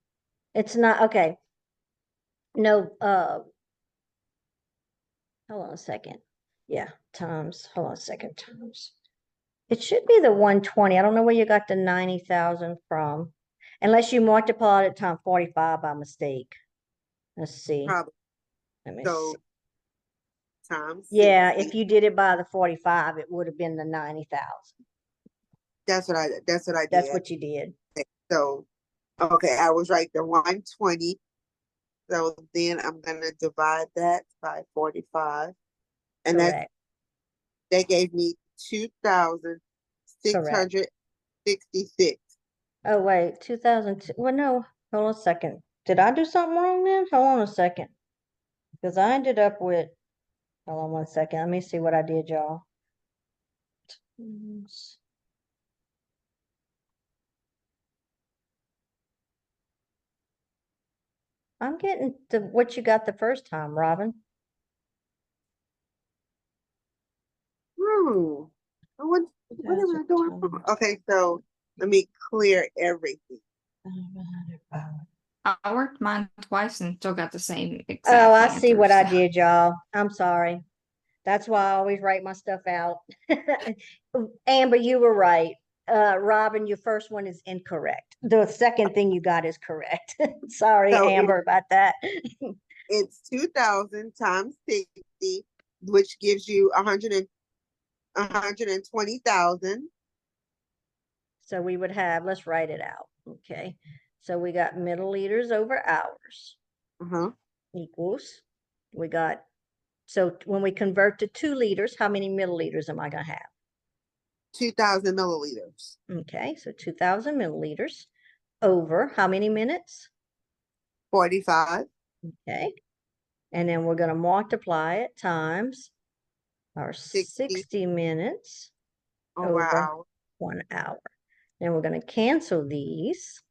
it's not, okay. No, hold on a second. Yeah, times, hold on a second, times. It should be the 120. I don't know where you got the 90,000 from. Unless you multiplied it times 45 by mistake. Let's see. Probably. Let me So see. times Yeah, 60. if you did it by the 45, it would have been the 90,000. That's what I That's did. what you did. So okay, I was right, the 120. So then I'm gonna divide that by 45. And Correct. that gave me Correct. 2,666. Oh, wait, 2000. Well, no, hold on a second. Did I do something wrong then? Hold on a second. Because I ended up with, hold on one second. Let me see what I did, y'all. I'm getting to what you got the first time, Robin. Hmm. What am I doing wrong? Okay, so let me clear everything. I worked mine twice and still got the same Oh, exact I see answer. what I So did, y'all. I'm sorry. That's why I always write my stuff out. Amber, you were right. Robin, your first one is incorrect. The second thing you got is correct. Sorry, So Amber, about that. it's 2,000 times 60, which gives you 120,000. So we would have, let's write it out. Okay. So we got milliliters over hours Uh-huh. equals, we got, so when we convert to 2 liters, how many milliliters am I going to have? 2,000 milliliters. Okay. So 2,000 milliliters over how many minutes? 45. Okay. And then we're going to multiply it times our 60 minutes over an over hour. 1 hour. Then we're going to cancel these.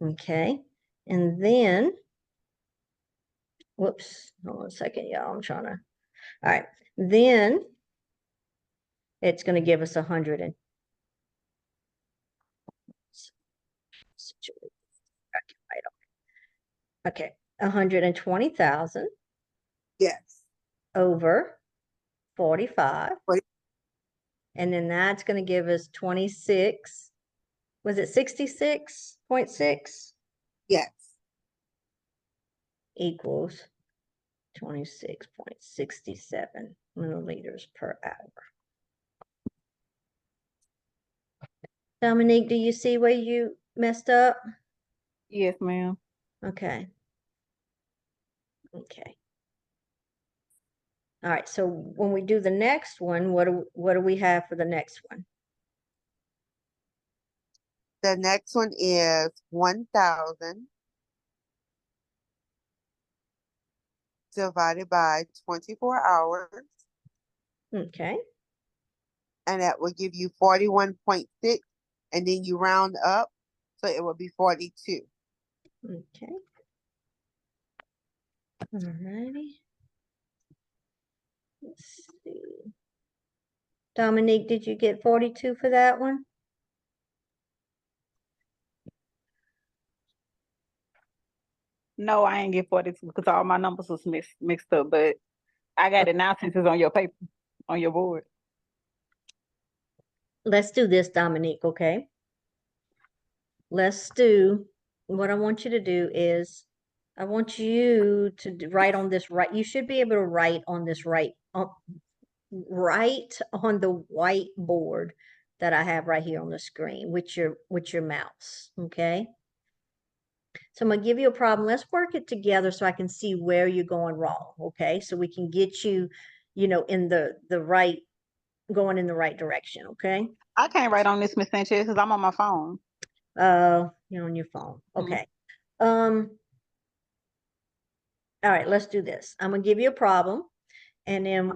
Okay. And then, whoops, hold on a second, y'all. I'm trying to, all right. Then it's going to give us 100 and, okay, 120,000 Yes. over 45. Wait. And then that's going to give us 26. Was it 66.6? Yes. Equals 26.67 milliliters per hour. Dominique, do you see where you messed up? Yes, ma'am. Okay. Okay. All right, so when we do the next one, what do we have for the next one? The next one is 1,000 divided by 24 hours, Okay. and that will give you 41.6, and then you round up, so it will be 42. Okay. All righty. Let's see. Dominique, did you get 42 for that one? No, I ain't get 42 because all my numbers was mixed up, but I got it now since it's on your paper, on your board. Let's do this, Dominique, okay? Let's do, what I want you to do is, I want you to write on this right. You should be able to write on this right on the whiteboard that I have right here on the screen with your mouse, okay? So I'm gonna give you a problem. Let's work it together so I can see where you're going wrong, okay? So we can get you, in the right, going in the right direction, okay? I can't write on this, Miss Sanchez, because I'm on my phone. You're on your phone. Mhm. Okay. All right, let's do this. I'm gonna give you a problem, and then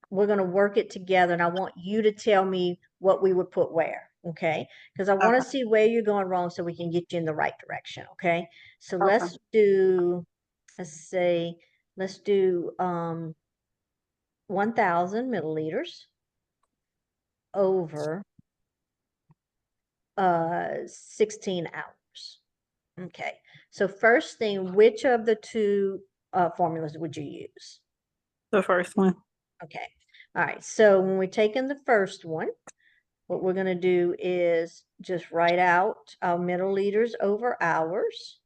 we're gonna work it together, and I want you to tell me what we would put where, okay? Because I want to Okay. see where you're going wrong so we can get you in the right direction, okay? So Okay. let's do, let's do 1,000 milliliters over 16 hours. Okay, so first thing, which of the two formulas would you use? The first one. Okay, all right, so when we're taking the first one, what we're going to do is just write out our milliliters over hours.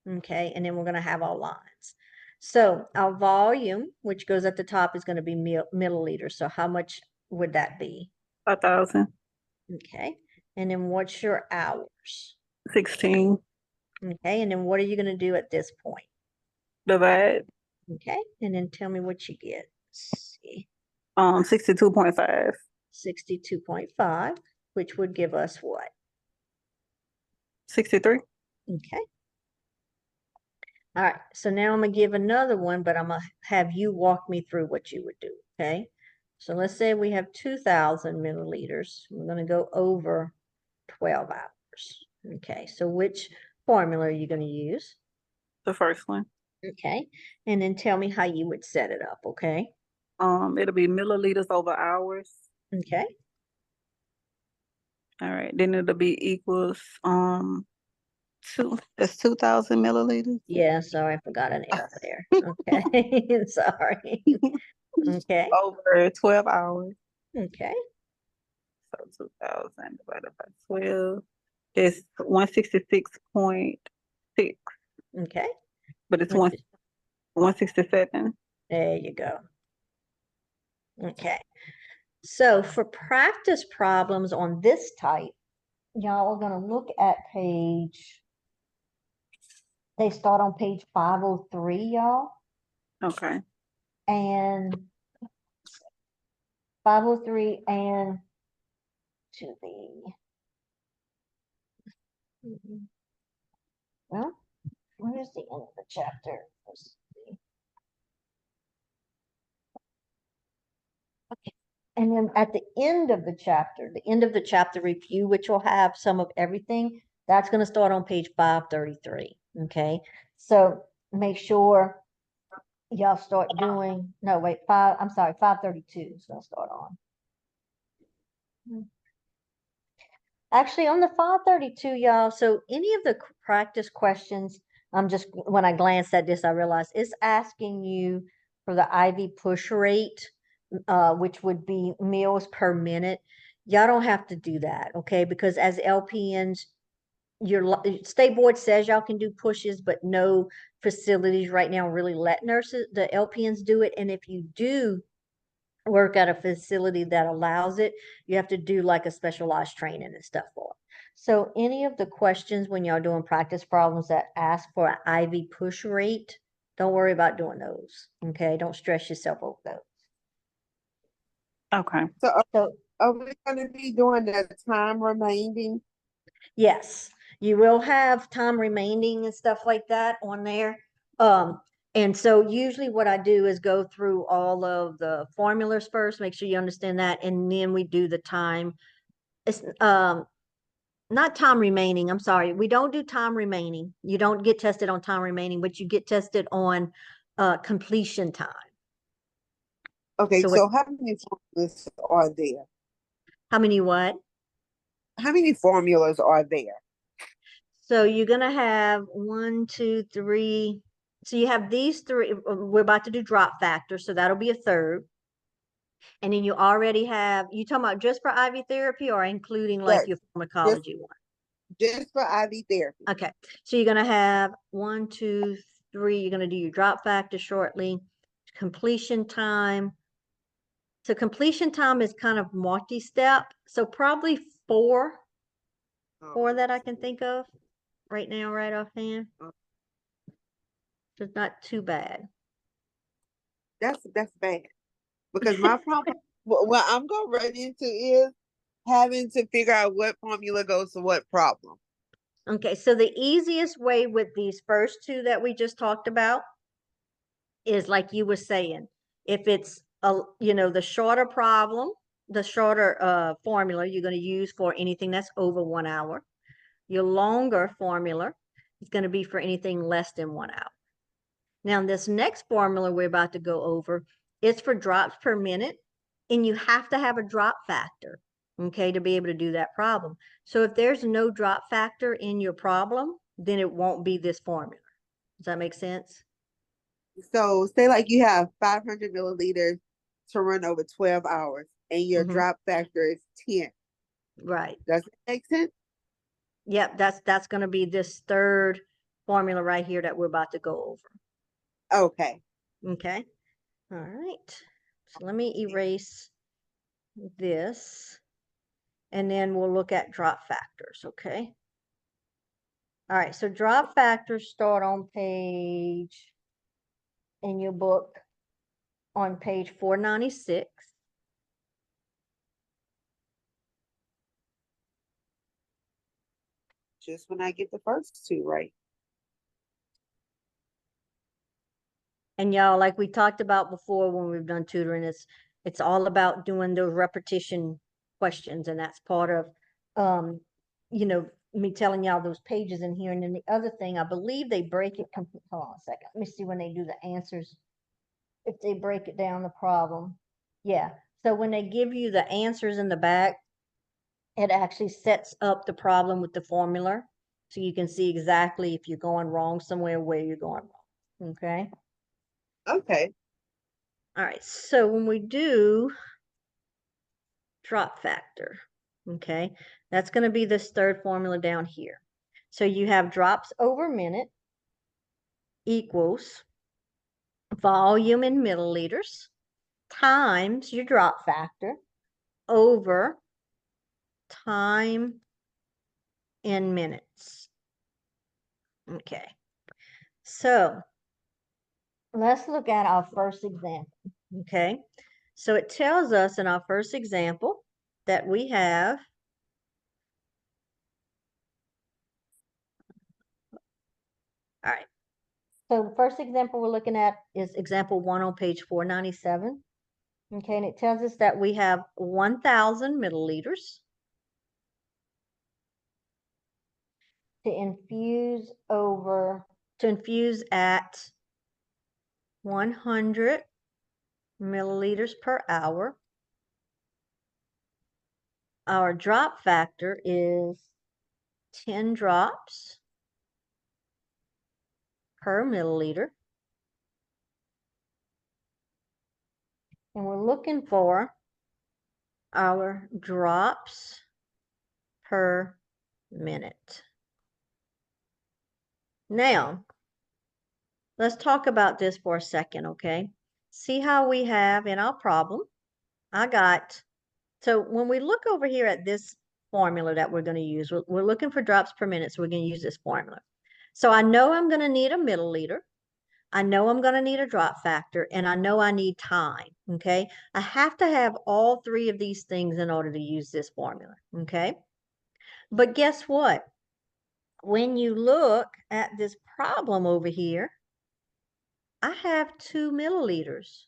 Okay, and then we're going to have our lines. So our volume, which goes at the top, is going to be milliliters. So how much would that be? 1,000. Okay, and then what's your hours? 16. Okay, and then what are you going to do at this point? Divide. Okay, and then tell me what you get. Let's see, 62.5. 62.5, which would give us what? 63. Okay. All right, so now I'm gonna give another one, but I'm gonna have you walk me through what you would do, okay? So let's say we have 2,000 milliliters. We're gonna go over 12 hours. Okay, so which formula are you gonna use? The first one. Okay, and then tell me how you would set it up, okay? It'll be milliliters over hours. Okay, All right. Then it'll be equals that's 2,000 milliliters. yeah, sorry, I forgot an F there. Okay, sorry. Okay, Over 12 hours. okay, So 2,000 divided by 12. It's 166.6, okay. but it's Which is- 167. There you go. Okay. So for practice problems on this type, y'all are going to look at they start on page 503, y'all, Okay. and 503 and to well, where is the end of the chapter? Let's see. Okay. And then at the end of the chapter review, which will have some of everything, that's going to start on page 533. Okay. So make sure y'all start doing, no, wait, 532 is going to start on. Actually, on the 532, y'all, so any of the practice questions, when I glanced at this, I realized it's asking you for the IV push rate, which would be meals per minute. Y'all don't have to do that, okay? Because as LPNs, your state board says y'all can do pushes, but no facilities right now really let the LPNs do it. And if you do work at a facility that allows it, you have to do like a specialized training and stuff for it. So any of the questions when y'all doing practice problems that ask for an IV push rate, don't worry about doing those, okay? Don't stress yourself over those. Okay. So Are we gonna be doing the time remaining? yes, you will have time remaining and stuff like that on there. And so usually what I do is go through all of the formulas first, make sure you understand that, and then we do the time. It's not time remaining, I'm sorry. We don't do time remaining. You don't get tested on time remaining, but you get tested on completion time. Okay, So so how many formulas are there? how many what? How many formulas are there? So you're gonna have 1, 2, 3. So you have these three. We're about to do drop factor, so that'll be a third. And then you already have, you talking about just for IV therapy or including like Yes, your pharmacology one? Just for IV therapy. Okay, so you're gonna have 1, 2, 3. You're gonna do your drop factor shortly. Completion time. So completion time is kind of multi-step. So probably four that I can think of right now, right offhand. So it's not too bad. That's bad. Because my problem, what I'm gonna run into is having to figure out what formula goes to what problem. Okay, so the easiest way with these first two that we just talked about is like you were saying, if it's the shorter problem, the shorter formula you're going to use for anything that's over 1 hour. Your longer formula is going to be for anything less than 1 hour. Now, this next formula we're about to go over is for drops per minute, and you have to have a drop factor, okay, to be able to do that problem. So if there's no drop factor in your problem, then it won't be this formula. Does that make sense? So say like you have 500 milliliters to run over 12 hours and your Mhm. drop factor is 10. Right. Does it make sense? Yep, that's going to be this third formula right here that we're about to go over. Okay. Okay. All right. So let me erase this, and then we'll look at drop factors, okay? All right, so drop factors start on page, in your book, on page 496. Just when I get the first two right. And y'all, like we talked about before when we've done tutoring, it's all about doing those repetition questions, and that's part of me telling y'all those pages in here. And then the other thing, I believe they break it. Hold on a second. Let me see when they do the answers. If they break it down, the problem. Yeah. So when they give you the answers in the back, it actually sets up the problem with the formula. So you can see exactly if you're going wrong somewhere, where you're going wrong. Okay. Okay. All right. So when we do drop factor, okay, that's going to be this third formula down here. So you have drops over minute equals volume in milliliters times your drop factor over time in minutes. Okay, so let's look at our first example. Okay, so it tells us in our first example that we have all right. So the first example we're looking at is example 1 on page 497. Okay, and it tells us that we have 1,000 milliliters to infuse at 100 milliliters per hour. Our drop factor is 10 drops per milliliter. And we're looking for our drops per minute. Now, let's talk about this for a second, okay? See how we have in our problem, so when we look over here at this formula that we're going to use, we're looking for drops per minute, so we're going to use this formula. So I know I'm going to need a milliliter. I know I'm going to need a drop factor, and I know I need time, okay? I have to have all three of these things in order to use this formula, okay? But guess what? When you look at this problem over here, I have 2 milliliters.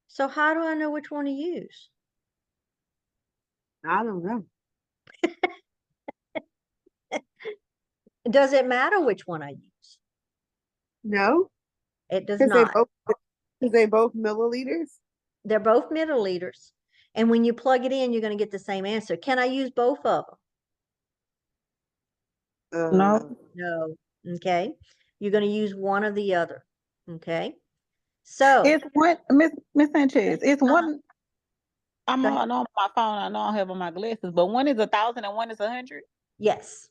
So how do I know which one to use? I don't know. Does it matter which one I use? No, It does because not. they both milliliters. They're both milliliters. And when you plug it in, you're going to get the same answer. Can I use both of them? No. No. Okay. You're going to use one or the other. Okay. So, It's one, Miss Sanchez. It's one. I'm go ahead. on my phone. I know I have on my glasses, but one is 1,000 and one is 100. Yes.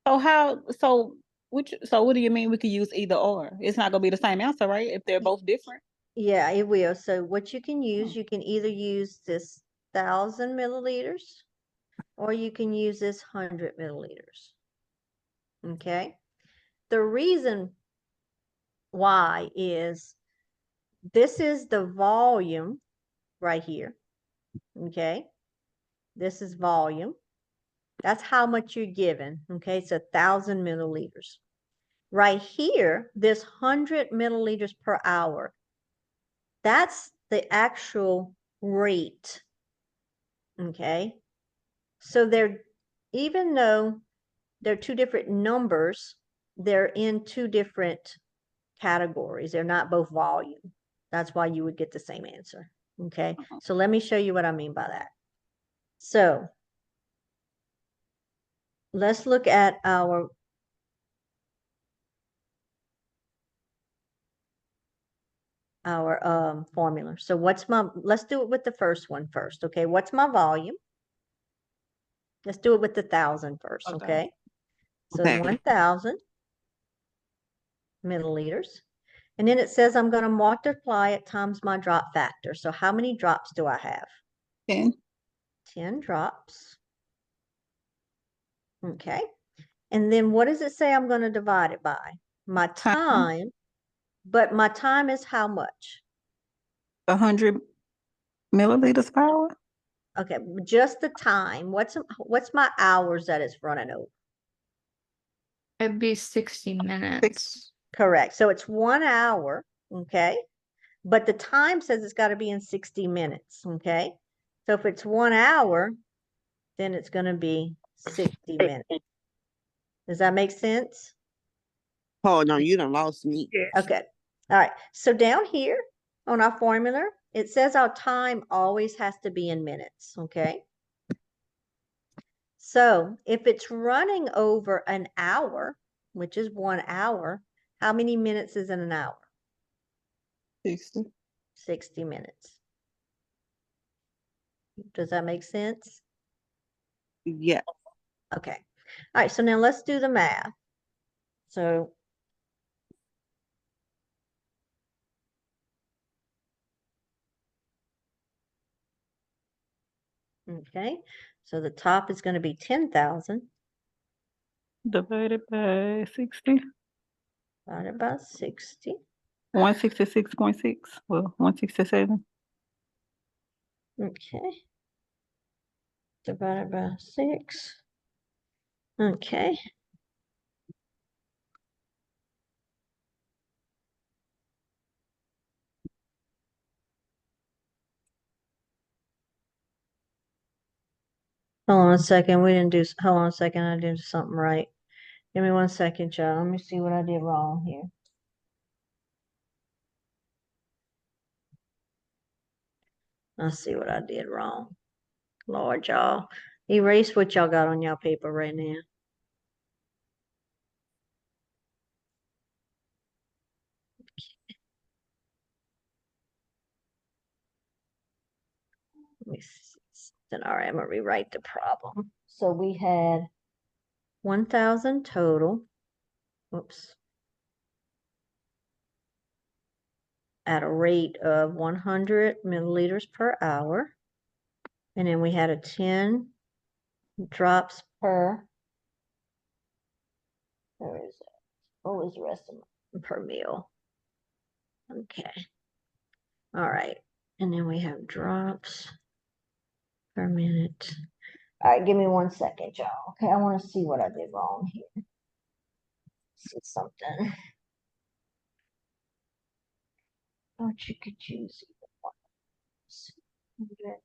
So how? So what do you mean we could use either or? It's not gonna be the same answer, right? If they're both different. Yeah, it will. So what you can use, you can either use this 1,000 milliliters or you can use this 100 milliliters. Okay. The reason why is this is the volume right here. Okay. This is volume. That's how much you're given, okay? It's 1,000 milliliters. Right here, this 100 milliliters per hour, that's the actual rate, okay? So even though they're two different numbers, they're in two different categories. They're not both volume. That's why you would get the same answer, okay? So let me show you what I mean by that. So let's look at our formula. So let's do it with the first one first, okay? What's my volume? Let's do it with the 1,000 first, Okay. okay? So Okay. 1,000 milliliters. And then it says I'm going to multiply it times my drop factor. So how many drops do I have? 10. 10 drops. Okay. And then what does it say I'm going to divide it by? My time, but my time is how much? 100 milliliters per hour. Okay, just the time. What's my hours that it's running over? It'd be 60 minutes. Correct. So it's 1 hour, okay? But the time says it's got to be in 60 minutes, okay? So if it's 1 hour, then it's going to be 60 minutes. Does that make sense? Oh no, you done lost me. Yes. Okay. All right. So down here on our formula, it says our time always has to be in minutes, okay? So if it's running over an hour, which is 1 hour, how many minutes is in an hour? 60. 60 minutes. Does that make sense? Yeah. Okay. All right. So now let's do the math. So okay. So the top is going to be 10,000 Divided by 60. divided by 60. 166.6. Well, 167. Okay. Divided by 6. Okay. Hold on a second. Hold on a second. I did something right. Give me 1 second, y'all. Let me see what I did wrong here. Let's see what I did wrong. Lord, y'all. Erase what y'all got on y'all paper right now. Let me see. Then, all right, I'm gonna rewrite the problem. So we had 1,000 total. Whoops. At a rate of 100 milliliters per hour. And then we had a 10 drops per, where is it? What was the rest of them? Per meal? Okay. All right. And then we have drops per minute. All right, give me 1 second, y'all. Okay, I want to see what I did wrong here. See something. Thought you could choose either one. Okay.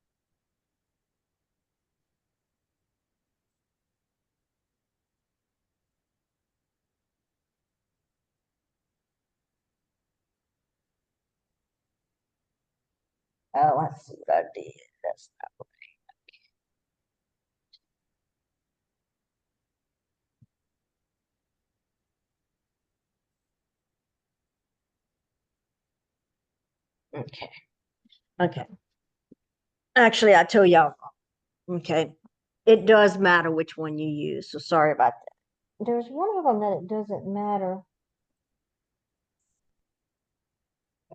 Oh, I see what I did. That's not right. Okay. Okay. Actually, I told y'all wrong. Okay. It does matter which one you use, so sorry about that. There's one of them that it doesn't matter.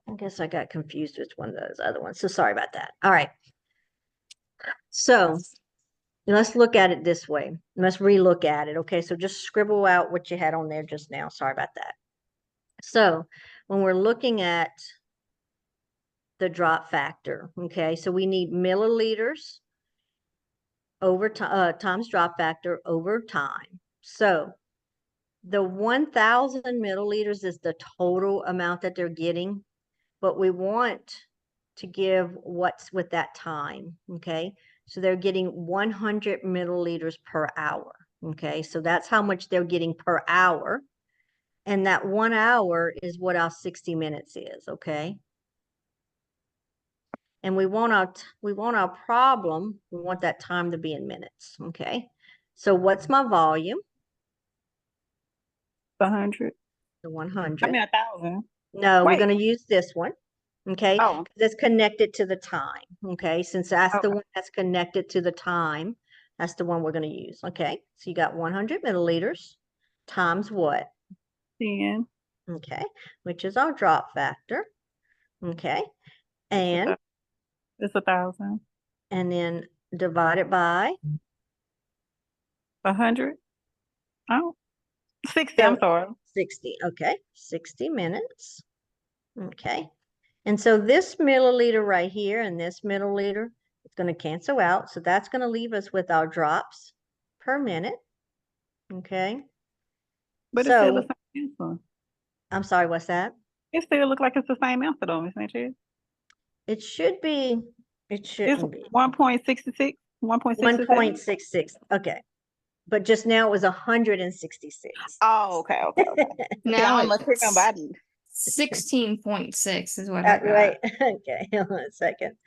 I guess I got confused with one of those other ones, so sorry about that. All right. So let's look at it this way. Let's relook at it. Okay, so just scribble out what you had on there just now. Sorry about that. So when we're looking at the drop factor, okay, so we need milliliters over times drop factor over time. So the 1,000 milliliters is the total amount that they're getting, but we want to give what's with that time, okay? So they're getting 100 milliliters per hour, okay? So that's how much they're getting per hour. And that 1 hour is what our 60 minutes is, okay? And we want our problem, we want that time to be in minutes, okay? So what's my volume? 100. The I 100. mean 1,000. No, we're Wait. going to use this one, okay? Oh, That's connected to the time, okay? Since that's the okay. one that's connected to the time, that's the one we're going to use, okay? So you got 100 milliliters times what? 10. Okay, which is our drop factor, okay? And It's 1,000. then divided by 100. Oh, 60. so I'm sorry. 60, okay? 60 minutes, okay? And so this milliliter right here and this milliliter, it's going to cancel out. So that's going to leave us with our drops per minute. Okay. But it's still the So same answer. I'm sorry, what's that? It still look like it's the same answer though, Miss Sanchez. It should be, it It's shouldn't be. 1.66. 1.66. 1.66. Okay. But just now it was 166. Oh, okay. See, Now I'm a trick on it's body. 16.6 is what I got. Right. Okay. Hold on a second.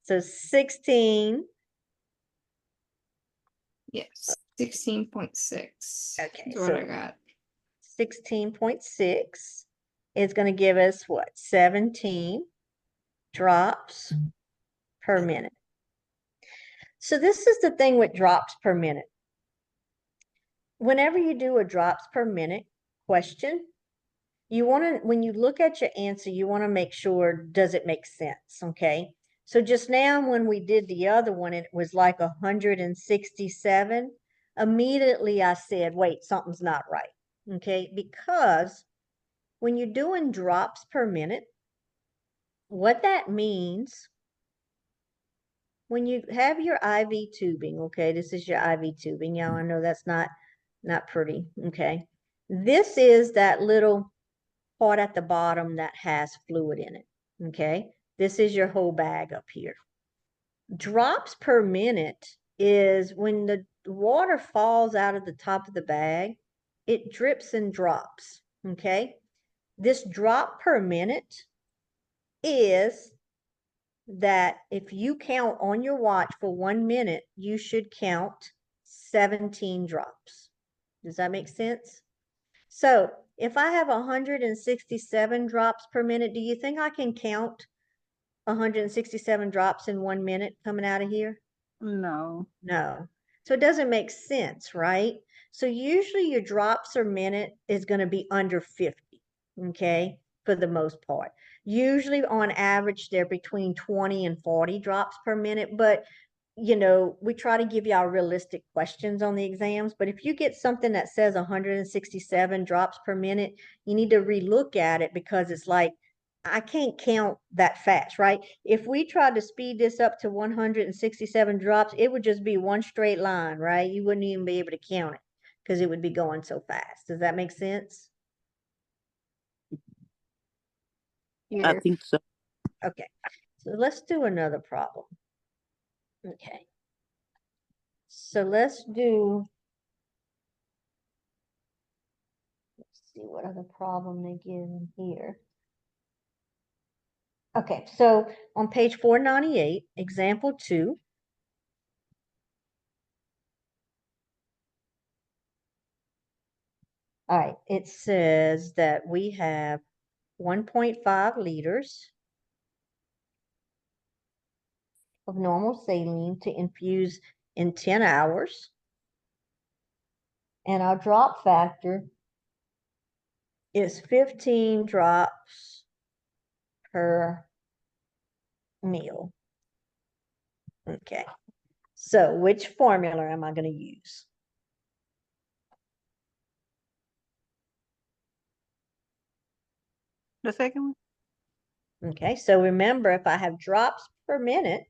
So 16. Yes, 16.6 Okay. is what So I got. 16.6 is going to give us what? 17 drops per minute. So this is the thing with drops per minute. Whenever you do a drops per minute question, you want to, when you look at your answer, you want to make sure, does it make sense? Okay. So just now when we did the other one, it was like 167. Immediately I said, wait, something's not right. Okay. Because when you're doing drops per minute, what that means, when you have your IV tubing, okay, this is your IV tubing. Now I know that's not pretty, okay. This is that little part at the bottom that has fluid in it, okay. This is your whole bag up here. Drops per minute is when the water falls out of the top of the bag, it drips and drops, okay. This drop per minute is that if you count on your watch for 1 minute, you should count 17 drops. Does that make sense? So if I have 167 drops per minute, do you think I can count 167 drops in 1 minute coming out of here? No. No. So it doesn't make sense, right? So usually your drops per minute is going to be under 50, okay, for the most part. Usually on average, they're between 20 and 40 drops per minute, but you know, we try to give y'all realistic questions on the exams, but if you get something that says 167 drops per minute, you need to relook at it because it's like, I can't count that fast, right? If we tried to speed this up to 167 drops, it would just be one straight line, right? You wouldn't even be able to count it because it would be going so fast. Does that make sense? I Here. think so. Okay, so let's do another problem. Okay. So let's see what other problem they give in here. Okay, so on page 498, example 2. All right, it says that we have 1.5 liters of normal saline to infuse in 10 hours. And our drop factor is 15 drops per meal. Okay, so which formula am I going to use? The second one? Okay, so remember, if I have drops per minute,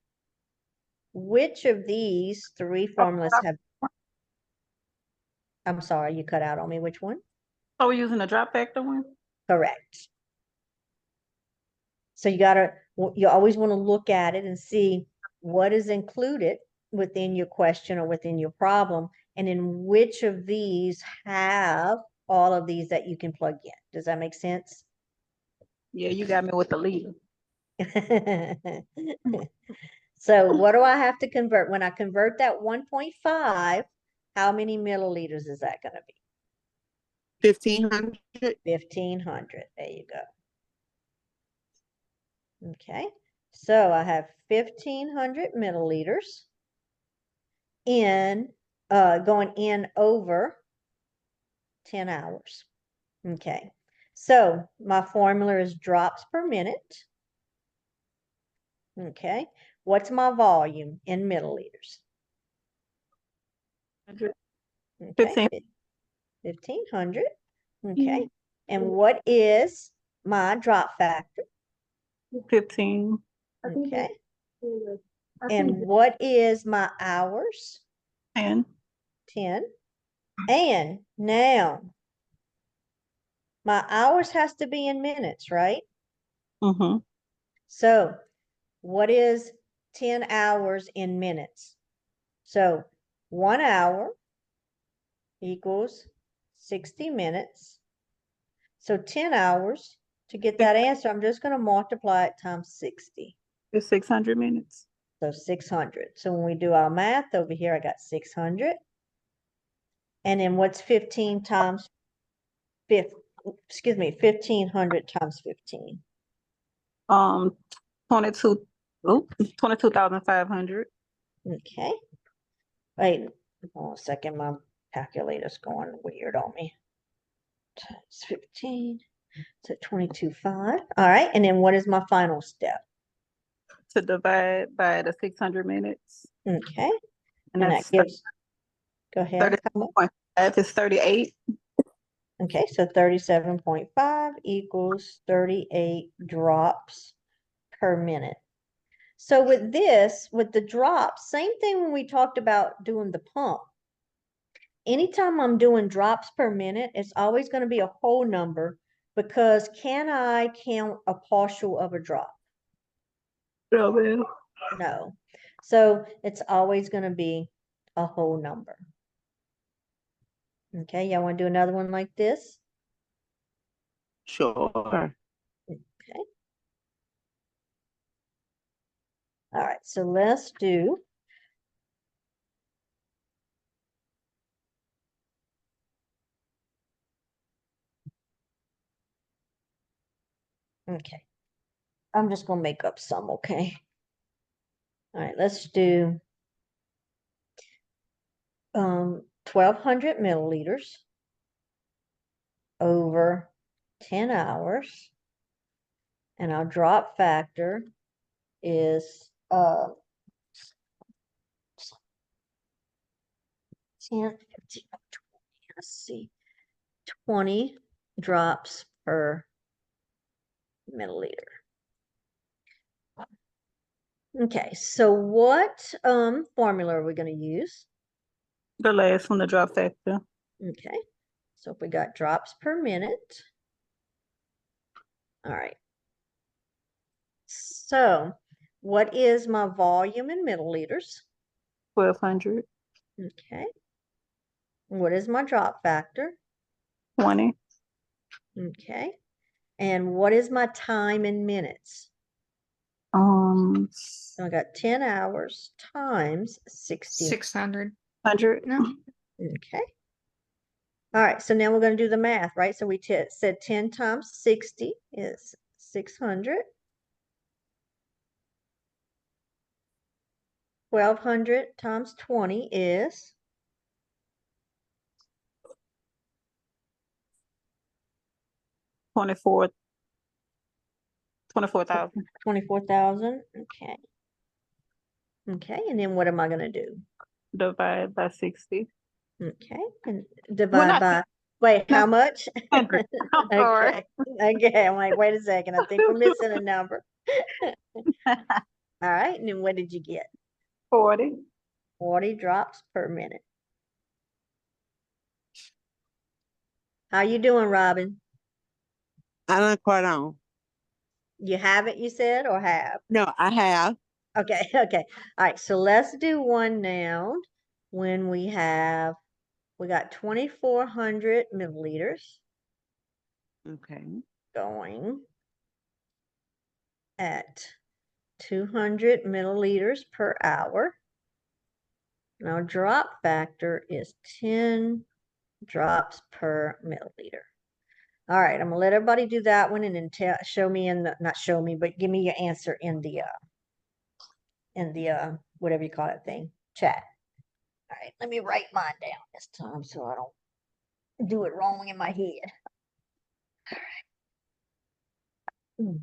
which of these three formulas have, I'm sorry, you cut out on me, which one? So we're using the drop factor one? Correct. So you always want to look at it and see what is included within your question or within your problem, and in which of these have all of these that you can plug in. Does that make sense? Yeah, you got me with the lead. So what do I have to convert? When I convert that 1.5, how many milliliters is that going to be? 1,500. 1,500. There you go. Okay, so I have 1,500 milliliters going in over 10 hours. Okay, so my formula is drops per minute. Okay, what's my volume in milliliters? 100. Okay, 1,500. Okay, and what is my drop factor? 15. Okay, and what is my hours? 10. 10. And now my hours has to be in minutes, right? Mm-hmm. So what is 10 hours in minutes? So 1 hour equals 60 minutes. So 10 hours, to get that answer, I'm just going to multiply it times 60. It's 600 minutes. So 600. So when we do our math over here, I got 600. And then what's 15 times 1,500 times 15? 22, 22,500. Okay. Wait, hold on a second. My calculator's going weird on me. Times 15. So 22.5. All right. And then what is my final step? To divide by the 600 minutes. Okay. And And that that's gives, go ahead. How much? 37.5 is 38. Okay. So 37.5 equals 38 drops per minute. So with this, with the drops, same thing when we talked about doing the pump. Anytime I'm doing drops per minute, it's always going to be a whole number, because can I count a partial of a drop? Oh, man. No. So it's always going to be a whole number. Okay, y'all want to do another one like this? Sure. Okay. All right, so let's do okay. I'm just going to make up some, okay? All right, let's do 1,200 milliliters over 10 hours, and our drop factor is 10, 15, 20, let's see, 20 drops per milliliter. Okay, so what formula are we going to use? The last one, the drop factor. Okay, so if we got drops per minute. All right. So what is my volume in milliliters? 1,200. Okay. What is my drop factor? 20. Okay. And what is my time in minutes? So I got 10 hours times 60. 600. 100. No, Okay. All right, so now we're going to do the math, right? So we said 10 times 60 is 600. 1,200 times 20 is 24,000. 24,000. Okay. Okay, and then what am I going to do? Divide by 60. Okay, and divide not by, wait, no, how much? 100. I'm sorry. Okay, okay, I'm like, wait a second, I think we're missing a number. All right, and then what did you get? 40. 40 drops per minute. How you doing, Robin? I done caught on. You haven't, you said, or have? No, I have. Okay, okay. All right, so let's do one now when we got 2,400 milliliters Okay. going at 200 milliliters per hour. Now drop factor is 10 drops per milliliter. All right, I'm gonna let everybody do that one and then show me not show me, but give me your answer in the whatever you call it thing, chat. All right, let me write mine down this time so I don't do it wrong in my head. All right. Mhm.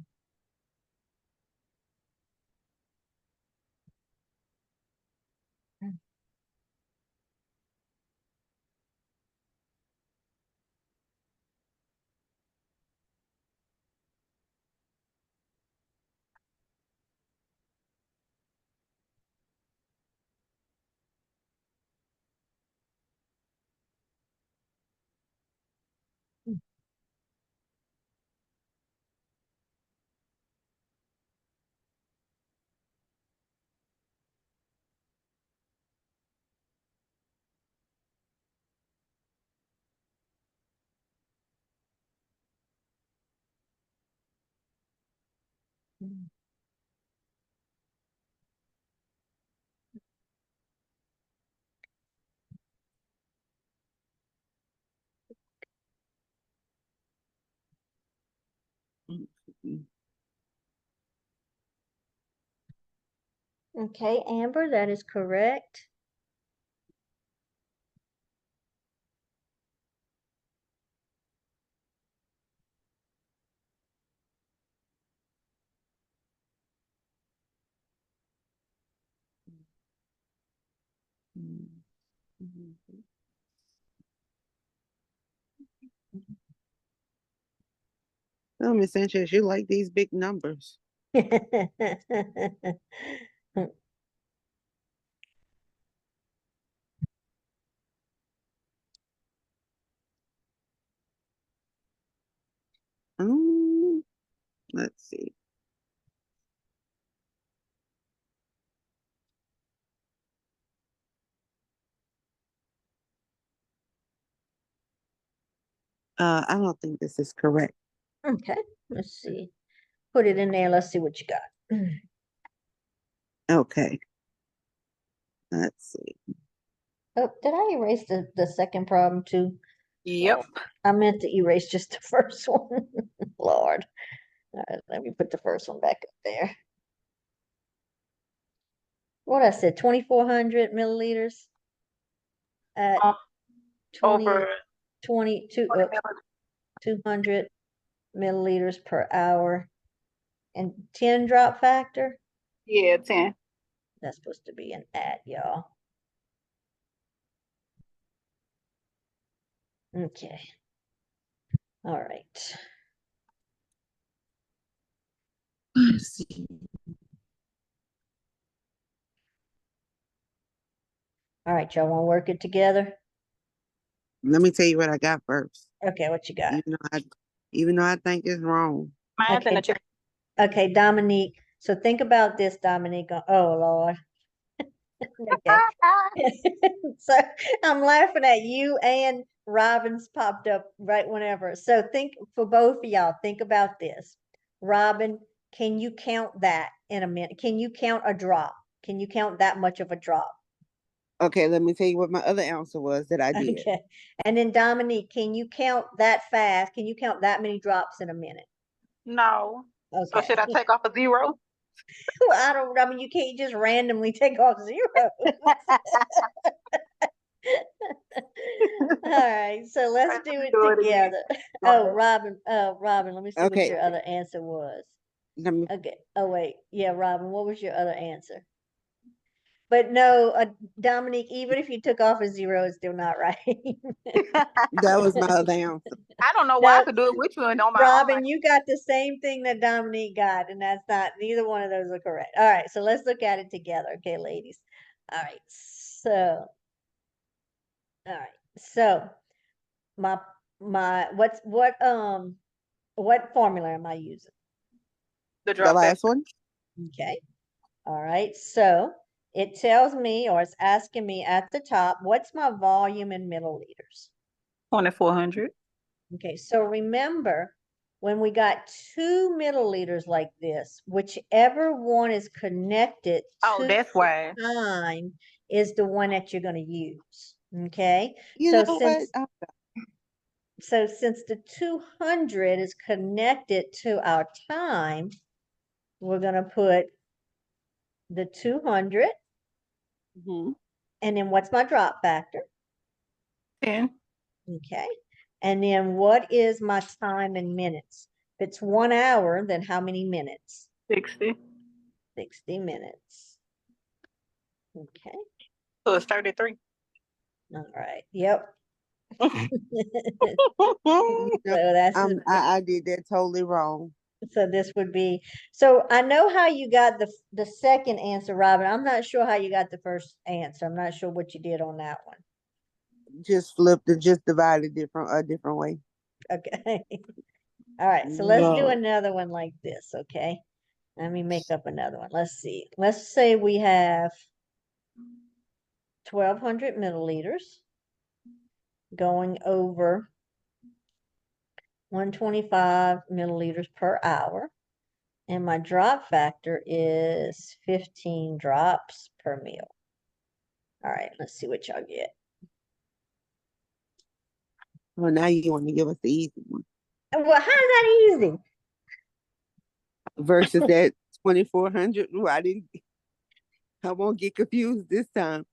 Okay, Amber, that is correct. Oh, Miss Sanchez, you like these big numbers. Um, let's see. I don't think this is correct. Okay, let's see. Put it in there. Let's see what you got. Okay. Let's see. Oh, did I erase the second problem too? Yep. I meant to erase just the first one. Lord. All right, let me put the first one back up there. What I said, 2,400 milliliters at Um, 20, over 22, 200 milliliters per hour and 10 drop factor. yeah, 10. That's supposed to be an at, y'all. Okay. All right. Let's see. All right, y'all want to work it together? Let me tell you what I got first. Okay, what you got? Even though I think it's wrong. Mine's in Okay. the chat. Okay, Dominique. So think about this, Dominique. Oh, Lord. Okay. So I'm laughing at you and Robin's popped up right whenever. So think for both of y'all, think about this. Robin, can you count that in a minute? Can you count a drop? Can you count that much of a drop? Okay, let me tell you what my other answer was that I did. Okay. And then Dominique, can you count that fast? Can you count that many drops in a minute? No. So Okay. should I take off a 0? I mean, you can't just randomly take off zero. All right, so let's do it Do it again. together. Oh, Robin, let me see what Okay. your other answer was. Let me, Okay, oh wait, yeah, Robin, what was your other answer? But no, Dominique, even if you took off a zero, it's still not right. that was my other answer. I don't know why I No, could do it with you and on my Robin, you got the same thing that Dominique got, and that's not, neither one of those are correct. All right, so let's look at it together, okay, ladies. All right, all right, so my what formula am I using? The The drop last factor. one? Okay, all right, so it tells me, or it's asking me at the top, what's my volume in milliliters? 2,400. Okay, so remember, when we got 2 milliliters like this, whichever one is connected Oh, to that's why. time is the one that you're gonna use, okay? You So know what? since the 200 is connected to our time, we're gonna put the 200, Mhm. and then what's my drop factor? 10. Okay, and then what is my time in minutes? If it's 1 hour, then how many minutes? 60. 60 minutes. Okay, So it's 33. all right, yep. No, So that's, I did that totally wrong. so this would be, so I know how you got the second answer, Robin. I'm not sure how you got the first answer. I'm not sure what you did on that one. Just flipped it, just divided a different way. Okay. All right, so let's do No. another one like this, okay? Let me make up another one. Let's see. Let's say we have 1,200 milliliters going over 125 milliliters per hour. And my drop factor is 15 drops per meal. All right, let's see what y'all get. Well, now you want to give us the easy one Well, how's that easy? versus that 2,400. Well, I won't get confused this time.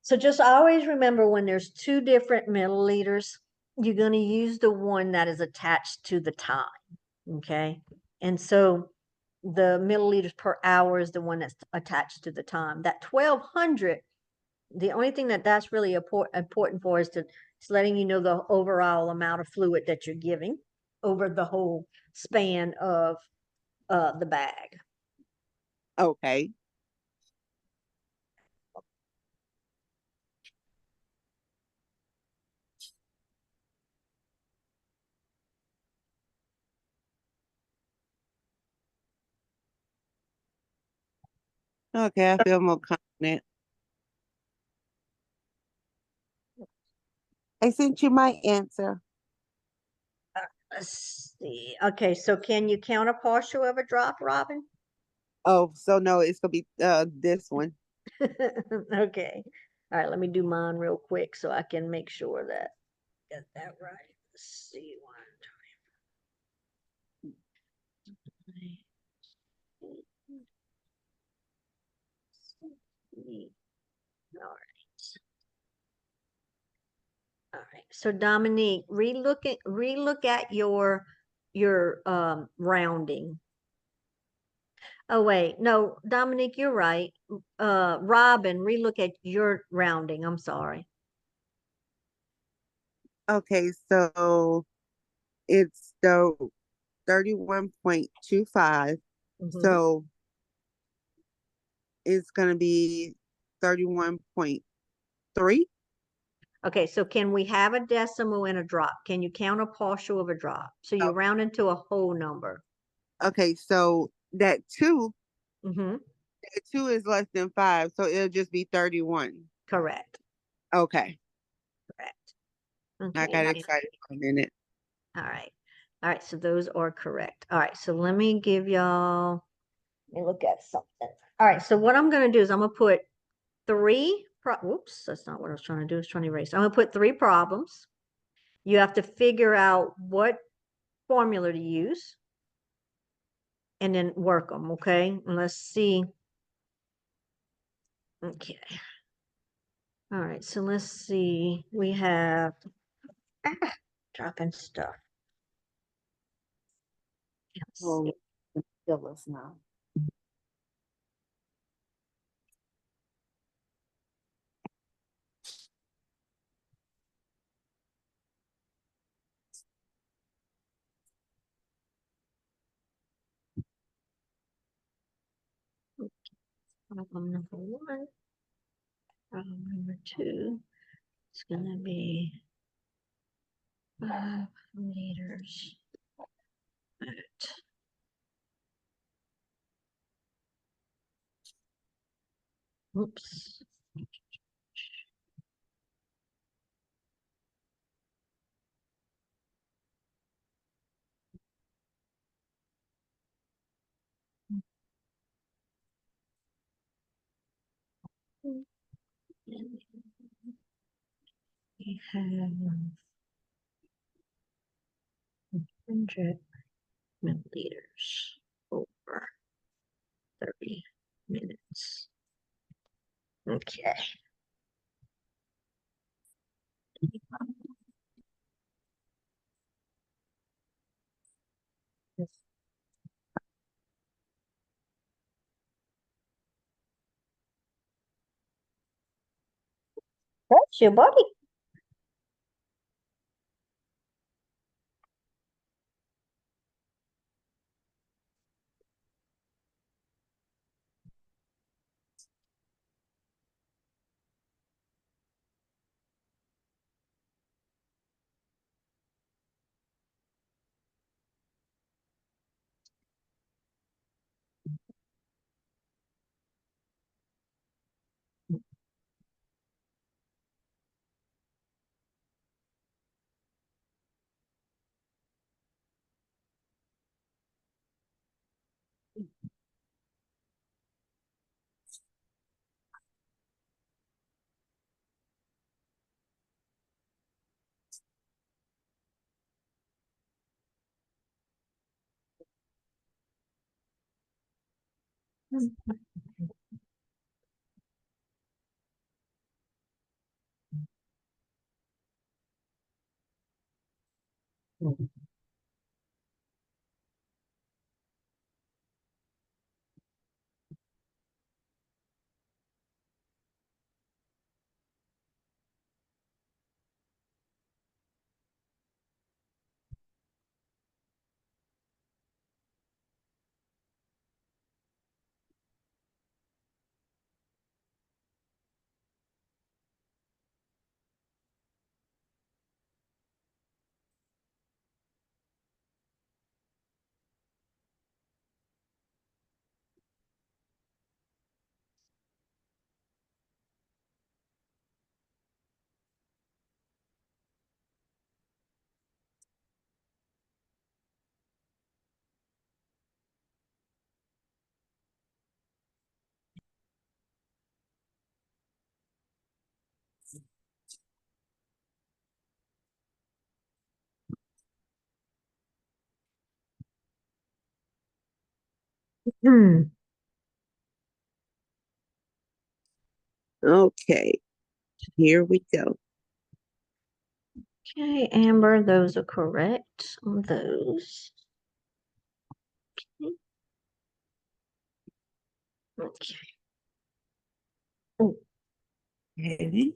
So just always remember, when there's two different milliliters, you're going to use the one that is attached to the time. Okay. And so the milliliters per hour is the one that's attached to the time. That 1,200, the only thing that's really important for is it's letting you know the overall amount of fluid that you're giving over the whole span of the bag. Okay. Okay, I feel more confident. I sent you my answer. Let's see. Okay, so can you count a partial of a drop, Robin? Oh, so no, it's gonna be this one. Okay. All right, let me do mine real quick so I can make sure that I get that right. Let's see, one time. All right. All right. So Dominique, relook at your rounding. Oh wait, no, Dominique, you're right. Robin, relook at your rounding. I'm sorry. Okay, so it's the 31.25. Mhm. So it's gonna be 31.3. Okay, so can we have a decimal and a drop? Can you count a partial of a drop? So you Oh, round into a whole number. okay, so Mm-hmm. that two is less than 5, so it'll just be 31. Correct. Okay. Correct. I Okay. got excited for a minute. All right. All right. So those are correct. All right. So let me give y'all, let me look at something. All right. So what I'm going to do is I'm going to put whoops, that's not what I was trying to do. I was trying to erase. I'm going to put 3 problems. You have to figure out what formula to use and then work them. Okay. And let's see. Okay. All right. So let's see. We have dropping stuff. Let's Oh, see. kill us now. Problem number one. Problem number two is gonna be 5 liters at oops. And we have 100 milliliters over 30 minutes. Okay. That's your body. Hmm. Okay, here we go. Okay, Amber, those are correct on those. Okay. Oh, Okay.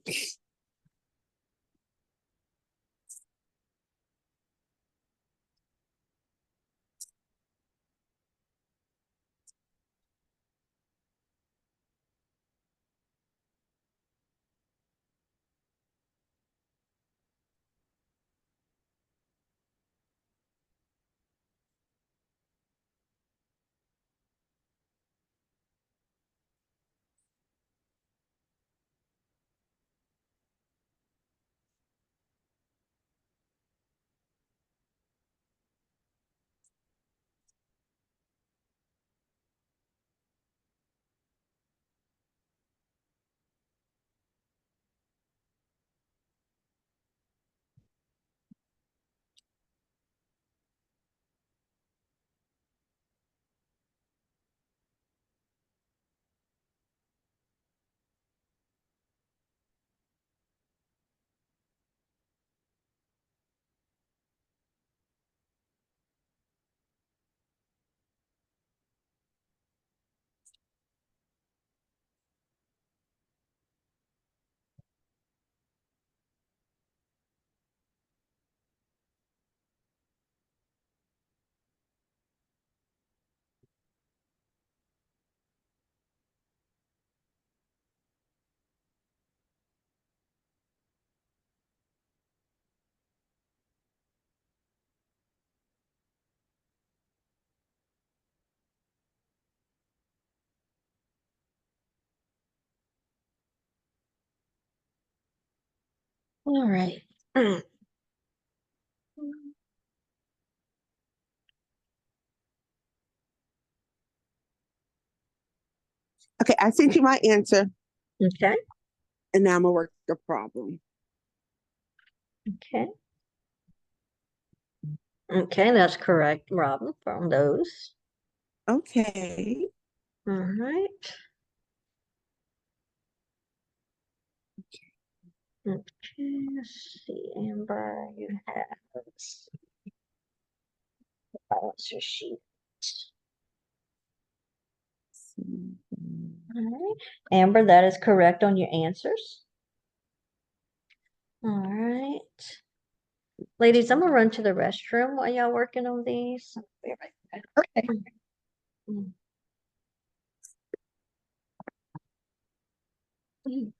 All right. Okay, I sent you my answer, Okay, and now I'm gonna work the problem. okay. Okay, that's correct, Robin, from those. Okay. All right. Okay, let's see, Amber, you have answer sheet. All right. Amber, that is correct on your answers. All right. Ladies, I'm gonna run to the restroom while y'all working on these. Be right back. Okay. Mm. Mm.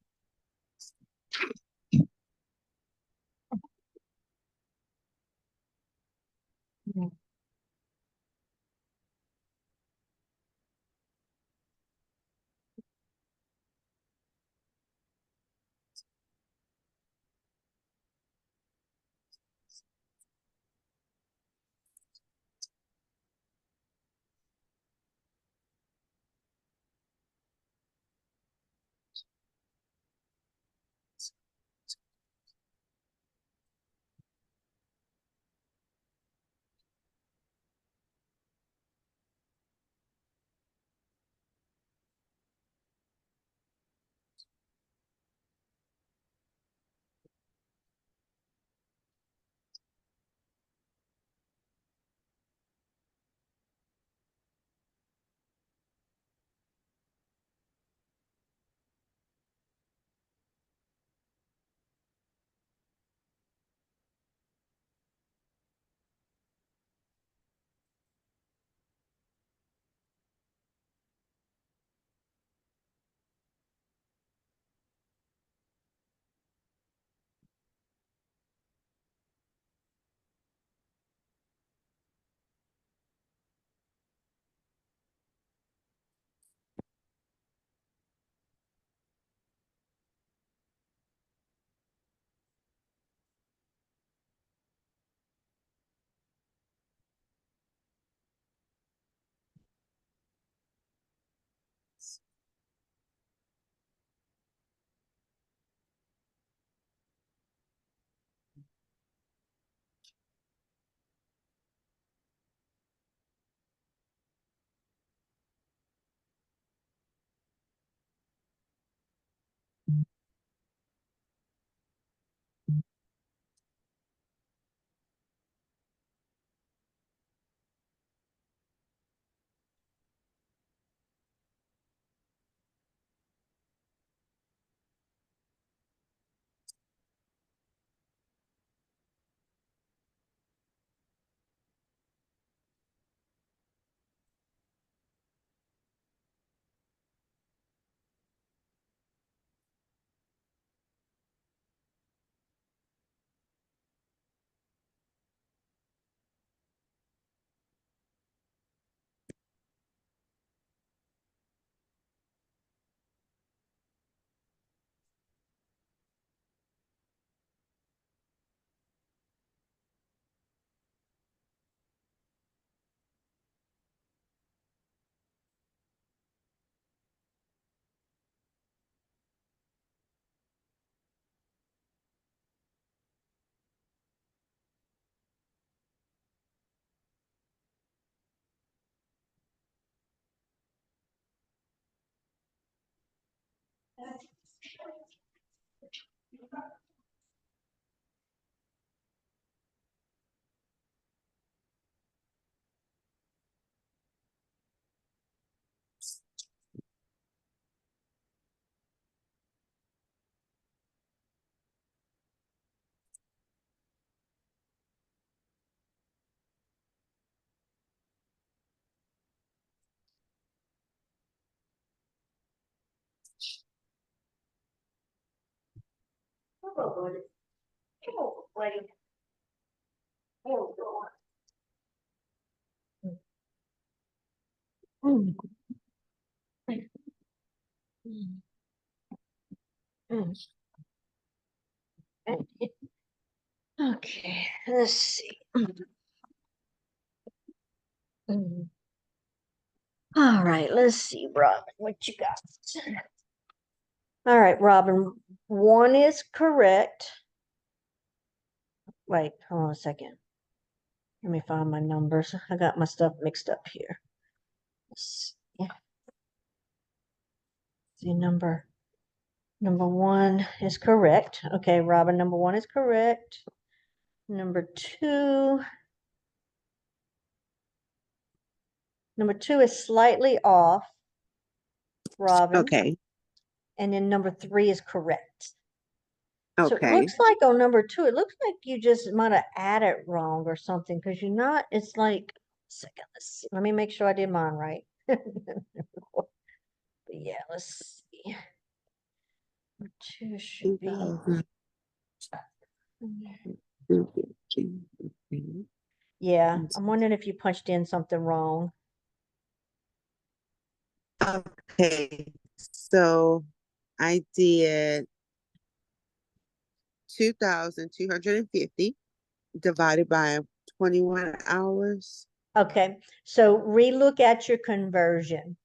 Mm. Mm. Mm. Okay, let's see. Mm. All right, let's see, Robin, what you got? All right, Robin, 1 is correct. Wait, hold on a second. Let me find my numbers. I got my stuff mixed up here. Let's see, number 1 is correct. Okay, Robin, number 1 is correct. Number 2 is slightly off, Robin. Okay, And then number 3 is correct. So it okay. looks like on number 2, it looks like you just might have added wrong or something because you're not, it's like, second, let's see. Let me make sure I did mine right. But yeah, let's see. Number 2 should be. 2015. Yeah, I'm wondering if you punched in something wrong. Okay, so I did 2,250 divided by 21 hours. Okay, so relook at your conversion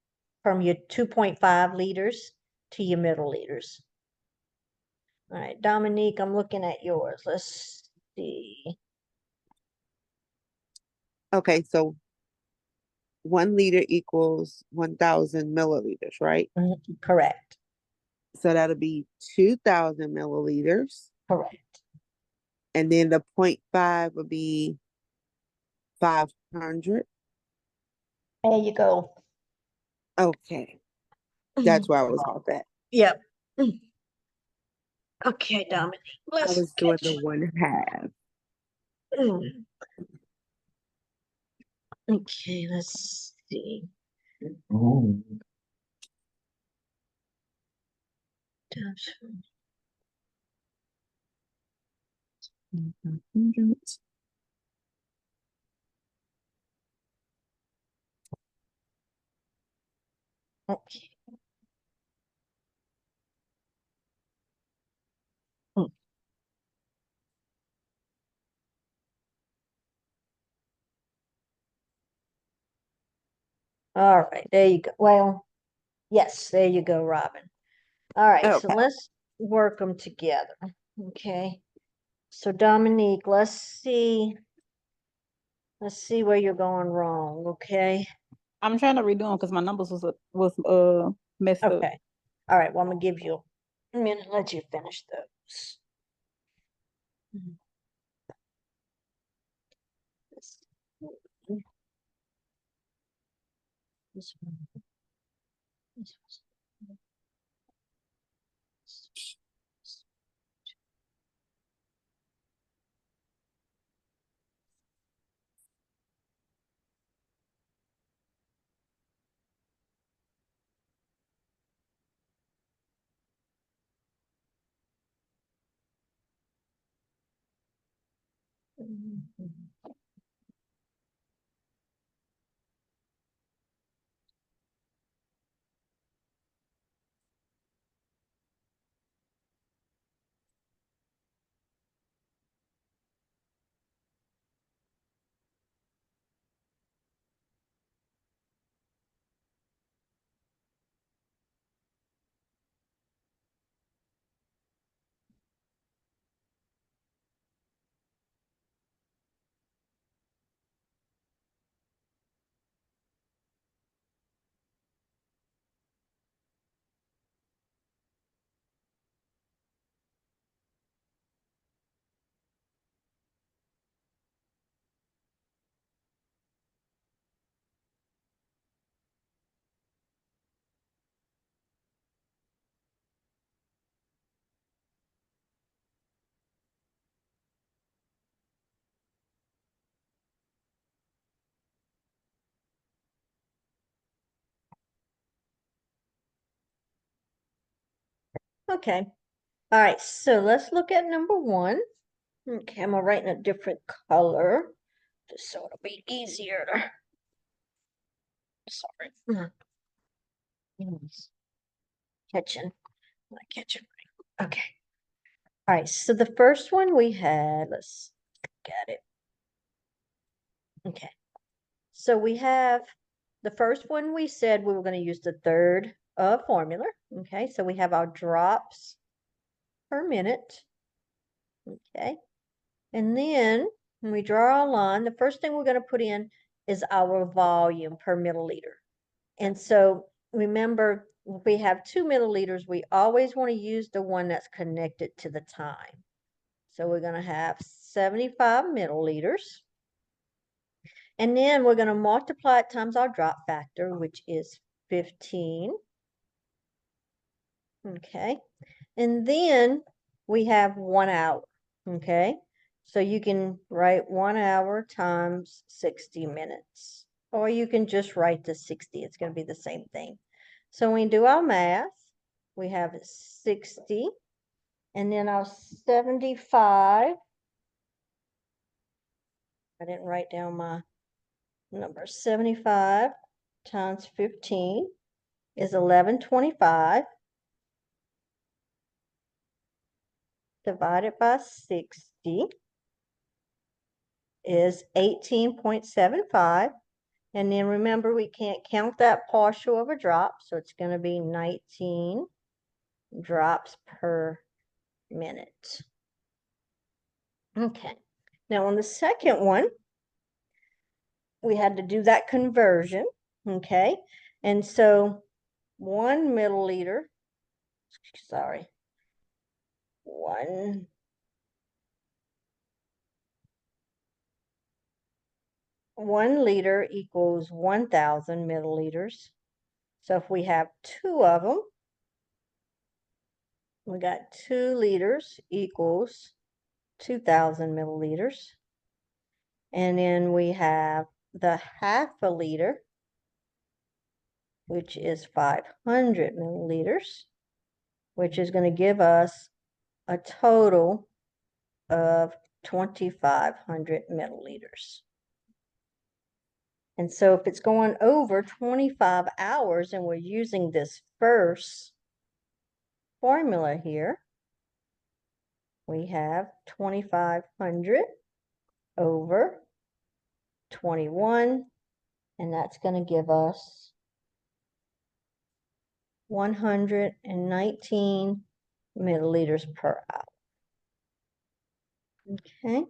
from your 2.5 liters to your middle liters. All right, Dominique, I'm looking at yours. Let's see. Okay, so 1 liter equals 1,000 milliliters, right? Correct, So that'll be 2,000 milliliters. correct. And then the 0.5 would be 500. There you go. Okay, that's where I was off at. Yep. Okay, Dominique, I let's was doing get the 1/2. you. Okay, let's see. Okay. Mm. All right, there you go. Well, yes, there you go, Robin. All right, so Okay. let's work them together. Okay. So Dominique, let's see where you're going wrong, okay? I'm trying to redo them because my numbers was messed up. Okay. All right, well, I'm gonna give you a minute, let you finish those. Mhm. This one, this one, this one. Mhm. Okay. All right, so let's look at number 1. Okay, I'm gonna write in a different color, just so it'll be easier to. Sorry. Yes. Catching, not catching. Right. Okay. All right, so the first one we had, let's get it. Okay, so we have the first one we said we were going to use the third formula. Okay, so we have our drops per minute. Okay, and then when we draw our line, the first thing we're going to put in is our volume per milliliter. And so remember, if we have 2 milliliters, we always want to use the one that's connected to the time. So we're going to have 75 milliliters. And then we're going to multiply it times our drop factor, which is 15. Okay. And then we have 1 hour. Okay. So you can write 1 hour times 60 minutes. Or you can just write the 60. It's going to be the same thing. So when we do our math, we have 60. And then our 75. I didn't write down my number. 75 times 15 is 1125. Divided by 60 is 18.75. And then remember, we can't count that partial of a drop, so it's going to be 19 drops per minute. Okay. Now on the second one, we had to do that conversion. Okay. And so 1 milliliter, sorry, 1 liter equals 1,000 milliliters. So if we have 2 of them, we got 2 liters equals 2,000 milliliters. And then we have the half a liter, which is 500 milliliters, which is going to give us a total of 2,500 milliliters. And so if it's going over 25 hours and we're using this first formula here, we have 2,500 over 21, and that's going to give us 119 milliliters per hour. Okay.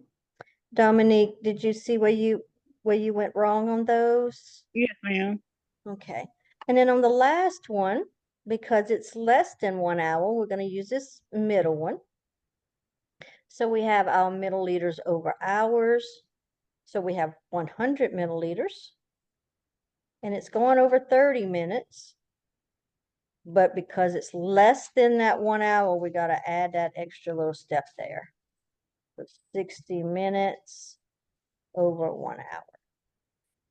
Dominique, did you see where you went wrong on those? Yes, ma'am. Okay. And then on the last one, because it's less than 1 hour, we're going to use this middle one. So we have our milliliters over hours. So we have 100 milliliters. And it's going over 30 minutes. But because it's less than that 1 hour, we got to add that extra little step there. So 60 minutes over 1 hour.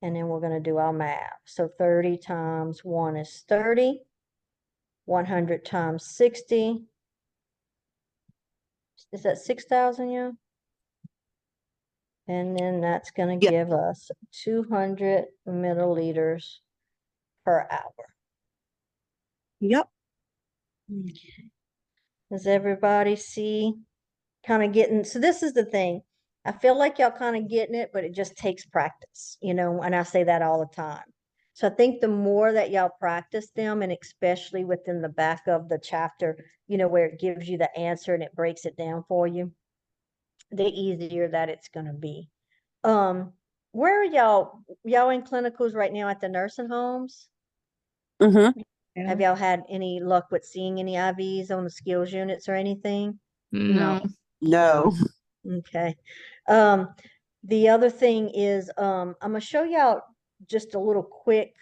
And then we're going to do our math. So 30 times 1 is 30. 100 times 60. Is that 6,000, yeah? And then that's going to Yeah. give us 200 milliliters per hour. Yep. Okay. Does everybody see kind of getting, so this is the thing. I feel like y'all kind of getting it, but it just takes practice, you know, and I say that all the time. So I think the more that y'all practice them, and especially within the back of the chapter, you know, where it gives you the answer and it breaks it down for you, the easier that it's going to be. Where are y'all in clinicals right now at the nursing homes? Mm-hmm. Have y'all had any luck with seeing any IVs on the skills units or anything? No. No. Okay. The other thing is, I'm gonna show y'all just a little quick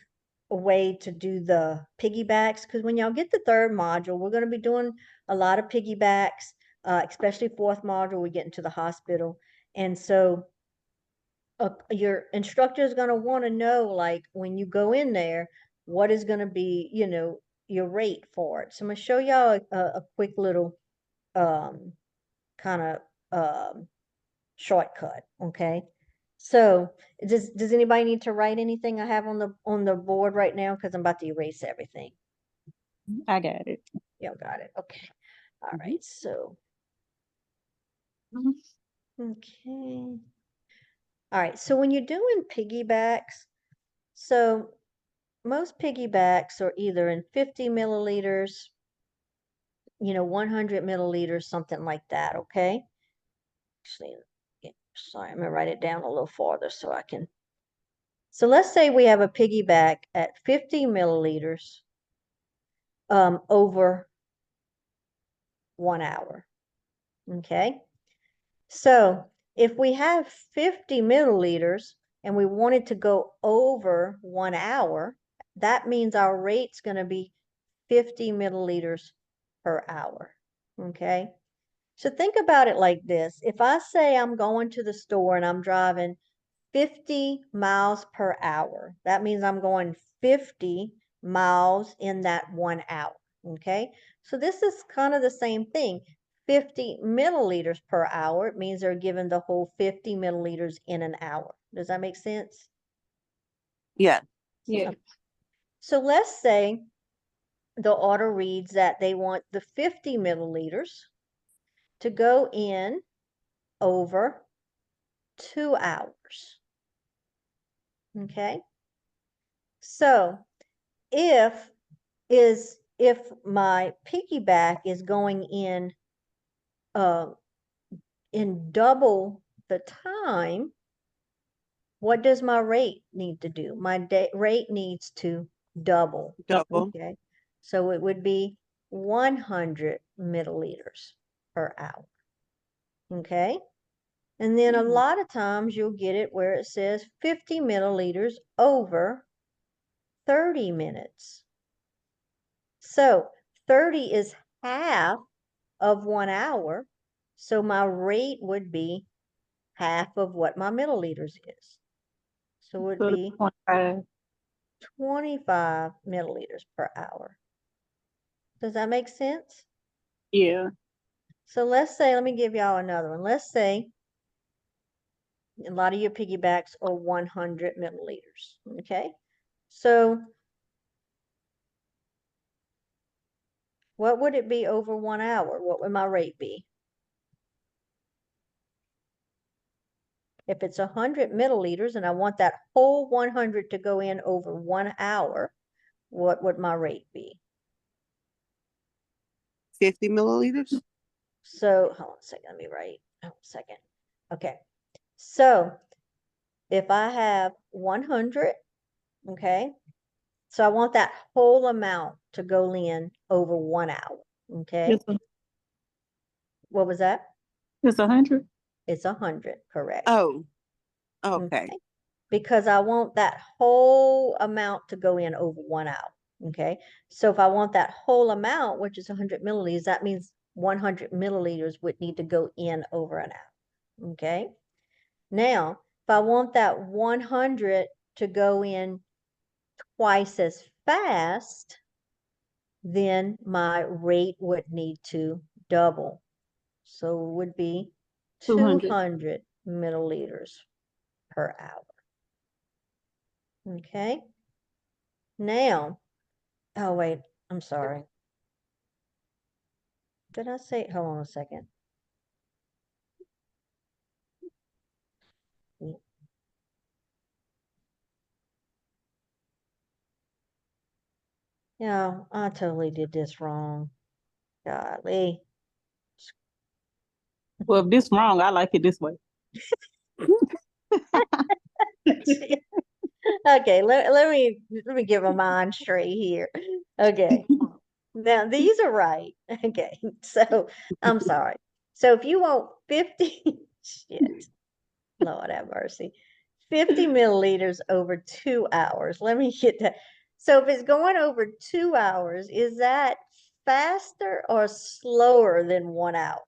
way to do the piggybacks, because when y'all get the third module, we're gonna be doing a lot of piggybacks, especially fourth module, we get into the hospital. And so your instructor is gonna want to know, like, when you go in there, what is gonna be, you know, your rate for it. So I'm gonna show y'all a quick little kind of shortcut. Okay. So does anybody need to write anything I have on the board right now? Because I'm about to erase everything. I got it. Y'all got it. Okay. All right. So Okay. All right, so when you're doing piggybacks, so most piggybacks are either in 50 milliliters, 100 milliliters, something like that, okay? Actually, sorry, I'm gonna write it down a little farther so I can. So let's say we have a piggyback at 50 milliliters over 1 hour, okay? So if we have 50 milliliters and we wanted to go over 1 hour, that means our rate's going to be 50 milliliters per hour. Okay. So think about it like this. If I say I'm going to the store and I'm driving 50 miles per hour, that means I'm going 50 miles in that 1 hour. Okay. So this is kind of the same thing. 50 milliliters per hour, it means they're given the whole 50 milliliters in an hour. Does that make sense? Yeah. Yeah. So let's say the order reads that they want the 50 milliliters to go in over 2 hours. Okay. So if my piggyback is going in double the time, what does my rate need to do? My rate needs to double. Double. Okay. So it would be 100 milliliters per hour. Okay. And then a lot of times you'll get it where it says 50 milliliters over 30 minutes. So 30 is half of 1 hour. So my rate would be half of what my milliliters is. So it would So be 25. 25 milliliters per hour. Does that make sense? Yeah. So let's say, let me give y'all another one. Let's say a lot of your piggybacks are 100 milliliters. Okay. So what would it be over 1 hour? What would my rate be? If it's 100 milliliters and I want that whole 100 to go in over 1 hour, what would my rate be? 50 milliliters. So hold on a second, let me write. Hold on a second. Okay. So if I have 100, okay, so I want that whole amount to go in over 1 hour. Okay. What was that? It's 100. It's 100, correct. Oh, okay. Because I want that whole amount to go in over 1 hour. Okay. So if I want that whole amount, which is 100 milliliters, that means 100 milliliters would need to go in over an hour. Okay. Now, if I want that 100 to go in twice as fast, then my rate would need to double. So it would be 200. 200 milliliters per hour. Okay. Now, oh wait, I'm sorry. Did I say, hold on a second. Yeah, I totally did this wrong. Golly. Well, if this wrong, I like it this way. Okay, let me get my mind straight here. Okay. Now these are right. Okay, so I'm sorry. So if you want 50, shit, Lord have mercy, 50 milliliters over 2 hours. Let me get that. So if it's going over 2 hours, is that faster or slower than 1 hour?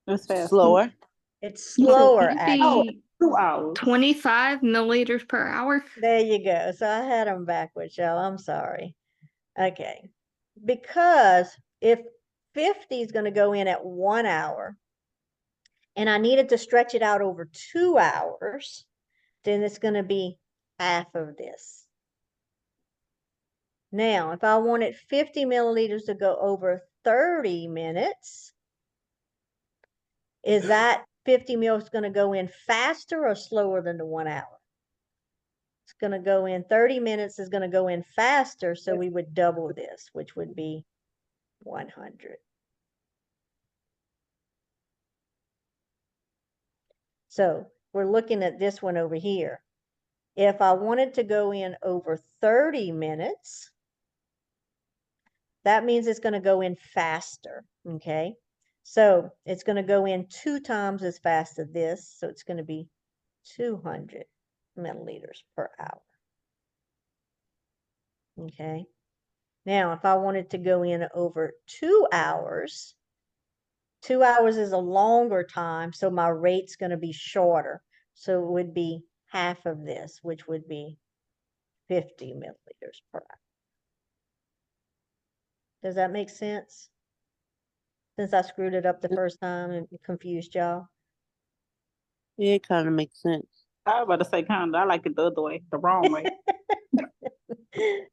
It's fast. Slower. It's So slower, it'd actually. be 2 hours. 25 milliliters per hour. There you go. So I had them backwards, y'all. I'm sorry. Okay. Because if 50 is going to go in at 1 hour and I needed to stretch it out over 2 hours, then it's going to be half of this. Now, if I wanted 50 milliliters to go over 30 minutes, is that 50 mils is going to go in faster or slower than the 1 hour? It's going to go in 30 minutes is going to go in faster. So we would double this, which would be 100. So we're looking at this one over here. If I wanted to go in over 30 minutes, that means it's going to go in faster, okay? So it's going to go in 2 times as fast as this. So it's going to be 200 milliliters per hour. Okay. Now, if I wanted to go in over 2 hours, 2 hours is a longer time, so my rate's going to be shorter. So it would be half of this, which would be 50 milliliters per hour. Does that make sense? Since I screwed it up the first time and confused y'all. Yeah, it kind of makes sense. I was about to say kind of. I like it the other way, the wrong way.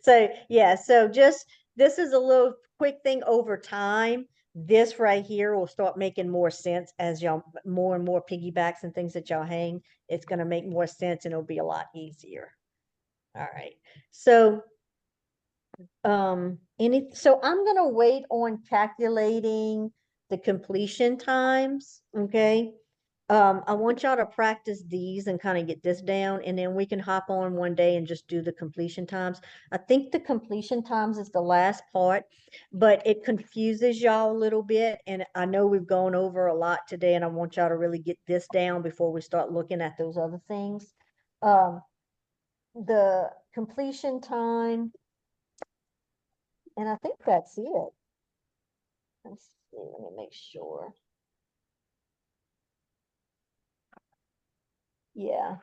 So yeah, so just this is a little quick thing over time. This right here will start making more sense as y'all more and more piggybacks and things that y'all hang. It's going to make more sense and it'll be a lot easier. All right. So so I'm going to wait on calculating the completion times, okay? I want y'all to practice these and kind of get this down, and then we can hop on one day and just do the completion times. I think the completion times is the last part, but it confuses y'all a little bit. And I know we've gone over a lot today, and I want y'all to really get this down before we start looking at those other things. The completion time, and I think that's it. Let's see, let me make sure. Yeah,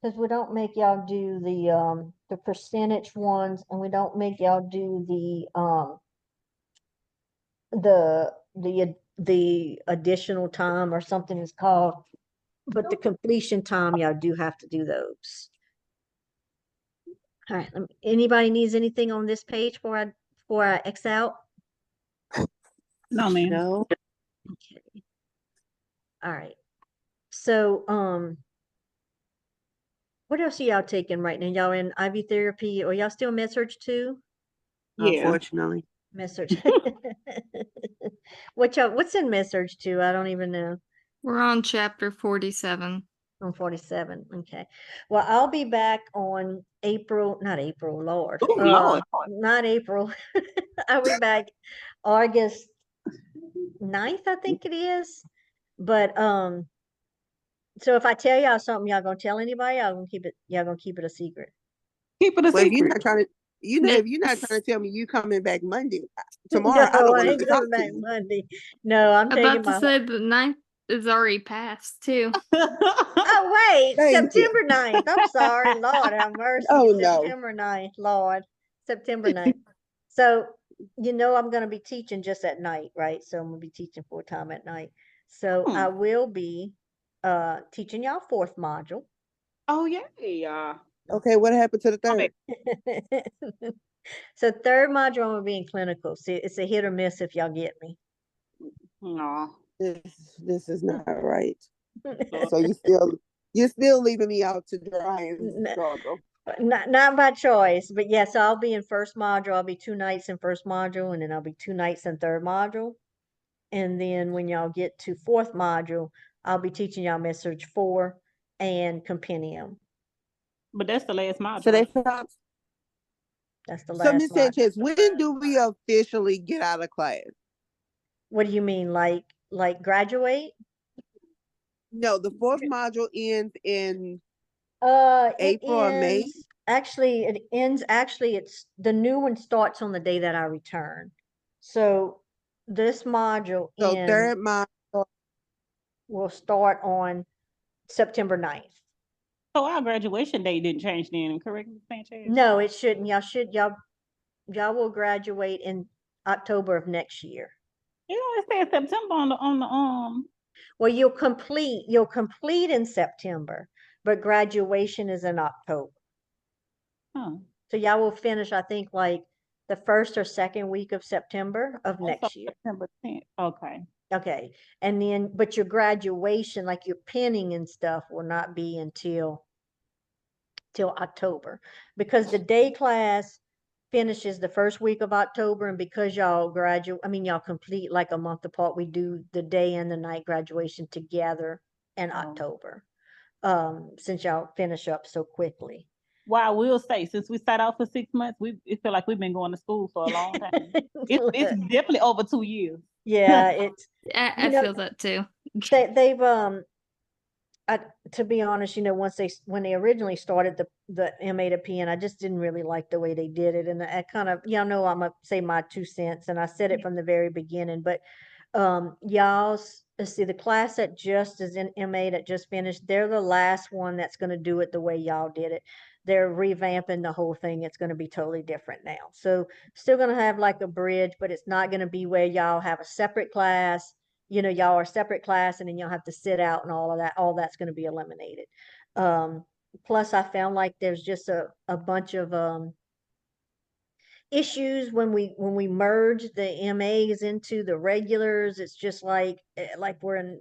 because we don't make y'all do the percentage ones, and we don't make y'all do the additional time or something is called, but the completion time y'all do have to do those. All right, anybody needs anything on this page before I X out? No, man. No. Okay. All right. So what else are y'all taking right now? Y'all in IV therapy, or y'all still med surg too? Yeah. Unfortunately. Med surg. What's in med surg too? I don't even know. We're on chapter 47. On 47. Okay. Well, I'll be back on not April, Lord. Oh, Lord. Not April. I'll be back August 9th, I think it is. But so if I tell y'all something, y'all gonna tell anybody? Y'all gonna keep it a secret? Keep it a Well, if you're secret. not trying to, if you're not trying to tell me you coming back Monday, tomorrow, I No, don't I want ain't to talk coming to back you. Monday. No, I'm taking About to my say the 9th is already passed too. Oh, wait, Thank you. September 9th. I'm sorry. Lord have mercy. Oh, no. September 9th, Lord. September 9th. So, I'm going to be teaching just at night, right? So I'm going to be teaching full time at night. So Hmm. I will be teaching y'all 4th module. Oh, yeah. Okay, what happened to the third? So 3rd module, I'm going to be in clinical. See, it's a hit or miss if y'all get me. No. This is not right. So you're still leaving me out to dry and N- struggle. Not by choice, but yes, I'll be in 1st module. I'll be 2 nights in 1st module, and then I'll be 2 nights in 3rd module. And then when y'all get to 4th module, I'll be teaching y'all med surg 4 and compendium. But that's the last module. So they found. That's the So last Miss module. Sanchez, when do we officially get out of class? What do you mean, like graduate? No, the 4th module ends in It April or May. ends. Actually, it ends. Actually, it's the new one starts on the day that I return. So this module So 3rd module. will start on September 9th. So our graduation date didn't change then, correct, Ms. Sanchez? No, it shouldn't. Y'all will graduate in October of next year. It said September on the Well, you'll complete in September, but graduation is in October. Huh. So y'all will finish, I think, like the 1st or 2nd week of September of next year. September 10th. Okay. Okay, and then, but your graduation, like your pinning and stuff, will not be until till October, because the day class finishes the first week of October, and because y'all graduate, I mean, y'all complete like a month apart, we do the day and the night graduation together in Oh. October, since y'all finish up so quickly. Well, I will say, since we start out for 6 months, it feel like we've been going to school for a long time. It's definitely over 2 years. Yeah, it's, I you know, feel that too. they've to be honest, once when they originally started the MA to PN, I just didn't really like the way they did it, and I kind of, y'all know, I'm gonna say my 2 cents, and I said it from the very beginning, but let's see, the class that just is in MA that just finished, they're the last one that's going to do it the way y'all did it. They're revamping the whole thing. It's going to be totally different now. So still going to have like a bridge, but it's not going to be where y'all have a separate class. Y'all are a separate class, and then y'all have to sit out and all of that. All that's going to be eliminated. Plus, I found like there's just a bunch of issues when we merge the MAs into the regulars. It's just like we're in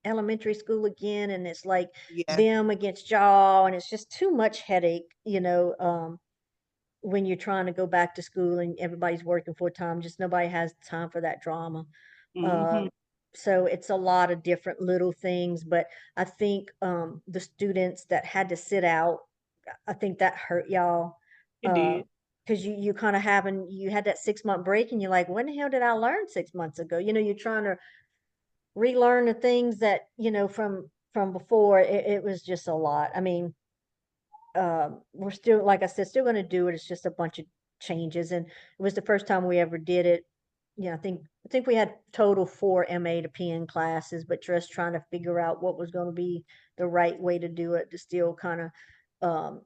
elementary school again, and it's like Yeah. them against y'all, and it's just too much headache, when you're trying to go back to school and everybody's working full time. Just nobody has time for that drama. Mhm. So it's a lot of different little things, but I think the students that had to sit out, I think that hurt y'all. It did. Because you kind of you had that 6 month break, and you're like, when the hell did I learn 6 months ago? You're trying to relearn the things that, from before. It was just a lot. I mean, we're still, like I said, still going to do it. It's just a bunch of changes, and it was the first time we ever did it. I think we had total 4 MA to PN classes, but just trying to figure out what was going to be the right way to do it, to still kind of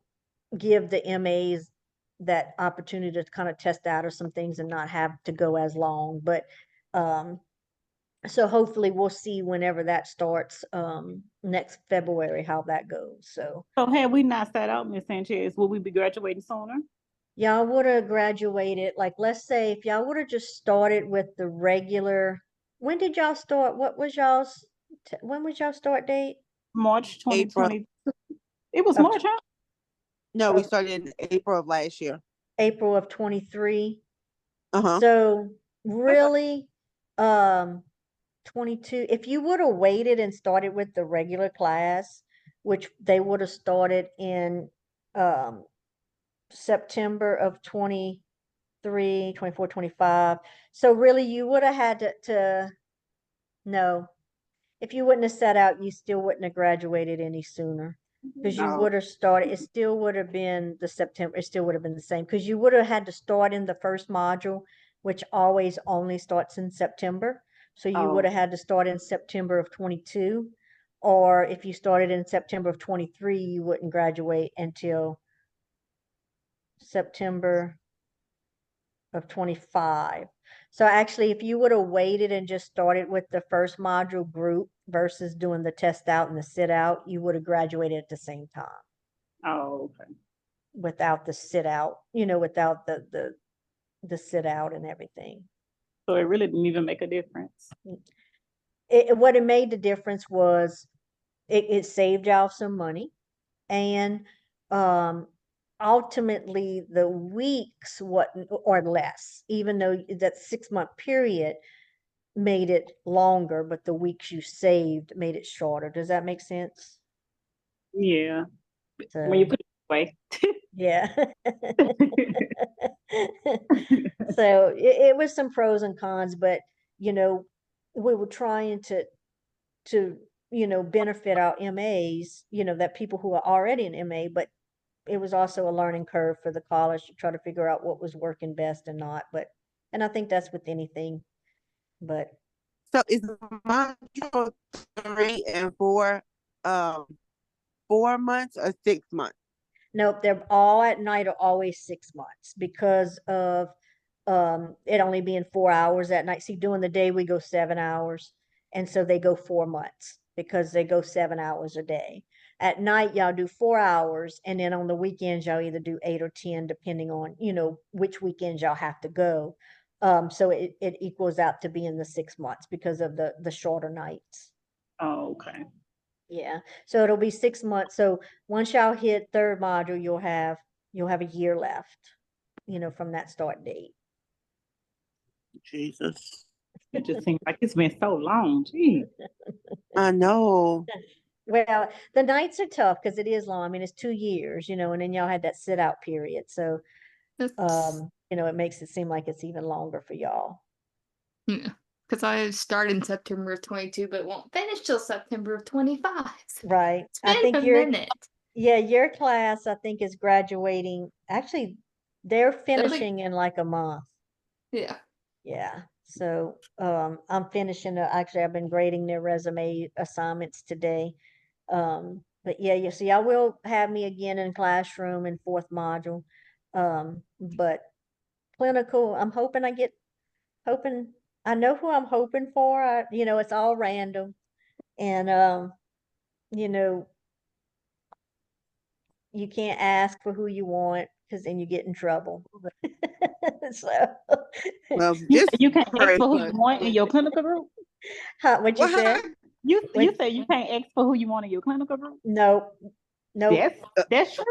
give the MAs that opportunity to kind of test out or some things and not have to go as long. But um, so hopefully we'll see whenever that starts, next February, how that goes. So So had we not sat out, Miss Sanchez, would we be graduating sooner? y'all would have graduated, like, let's say if y'all would have just started with the regular. When did y'all start? When was y'all start date? March April. 2020. It was Of March, huh? No, we of started in April of last year. April of 23. Uh-huh. So really, 22, if you would have waited and started with the regular class, which they would have started in um September of 23, 24, 25. So really you would have had to no, if you wouldn't have set out, you still wouldn't have graduated any sooner. Because you No. would have started, it still would have been the September, it still would have been the same. Because you would have had to start in the first module, which always only starts in September. So you would Oh, have had to start in September of 22. Or if you started in September of 23, you wouldn't graduate until September of 25. So actually, if you would have waited and just started with the first module group versus doing the test out and the sit out, you would have graduated at the same time okay. without the sit out, without the sit out and everything. So it really didn't even make a difference. What it made the difference was it saved y'all some money, and um ultimately the weeks what or less, even though that 6 month period made it longer, but the weeks you saved made it shorter. Does that make sense? Yeah. When you So put it away. yeah. So it was some pros and cons, but we were trying to benefit our MAs, that people who are already in MA, but it was also a learning curve for the college to try to figure out what was working best and not. And I think that's with anything. But So is module 3 and 4 um 4 months or 6 months? nope, they're all at night are always 6 months because of it only being 4 hours at night. See, during the day we go 7 hours, and so they go 4 months because they go 7 hours a day. At night, y'all do 4 hours, and then on the weekends, y'all either do 8 or 10, depending on, which weekends y'all have to go. So it equals out to being the 6 months because of the shorter nights. Oh, okay. Yeah, so it'll be 6 months. So once y'all hit third module, you'll have a year left, from that start date. Jesus. It just seems like it's been so long. Gee. I know. Well, the nights are tough because it is long. I mean, it's 2 years, and then y'all had that sit out period. So, That's, it makes it seem like it's even longer for y'all. yeah. Because I start in September of 22, but won't finish till September of 25. Right. It's I been think a minute. your class, I think, is graduating. Actually, they're think- finishing in like a month. Yeah. Yeah. So, I'm finishing, actually, I've been grading their resume assignments today. But yeah, you see, I will have me again in classroom in fourth module. But clinical, I'm hoping I know who I'm hoping for. It's all random. And, you know, you can't ask for who you want because then you get in trouble. So, Well, You just say you can't ask pray for who for you us. want in your clinical group? what you What said? happened? You What- say you can't ask for who you want in your clinical group? No, no, That's true.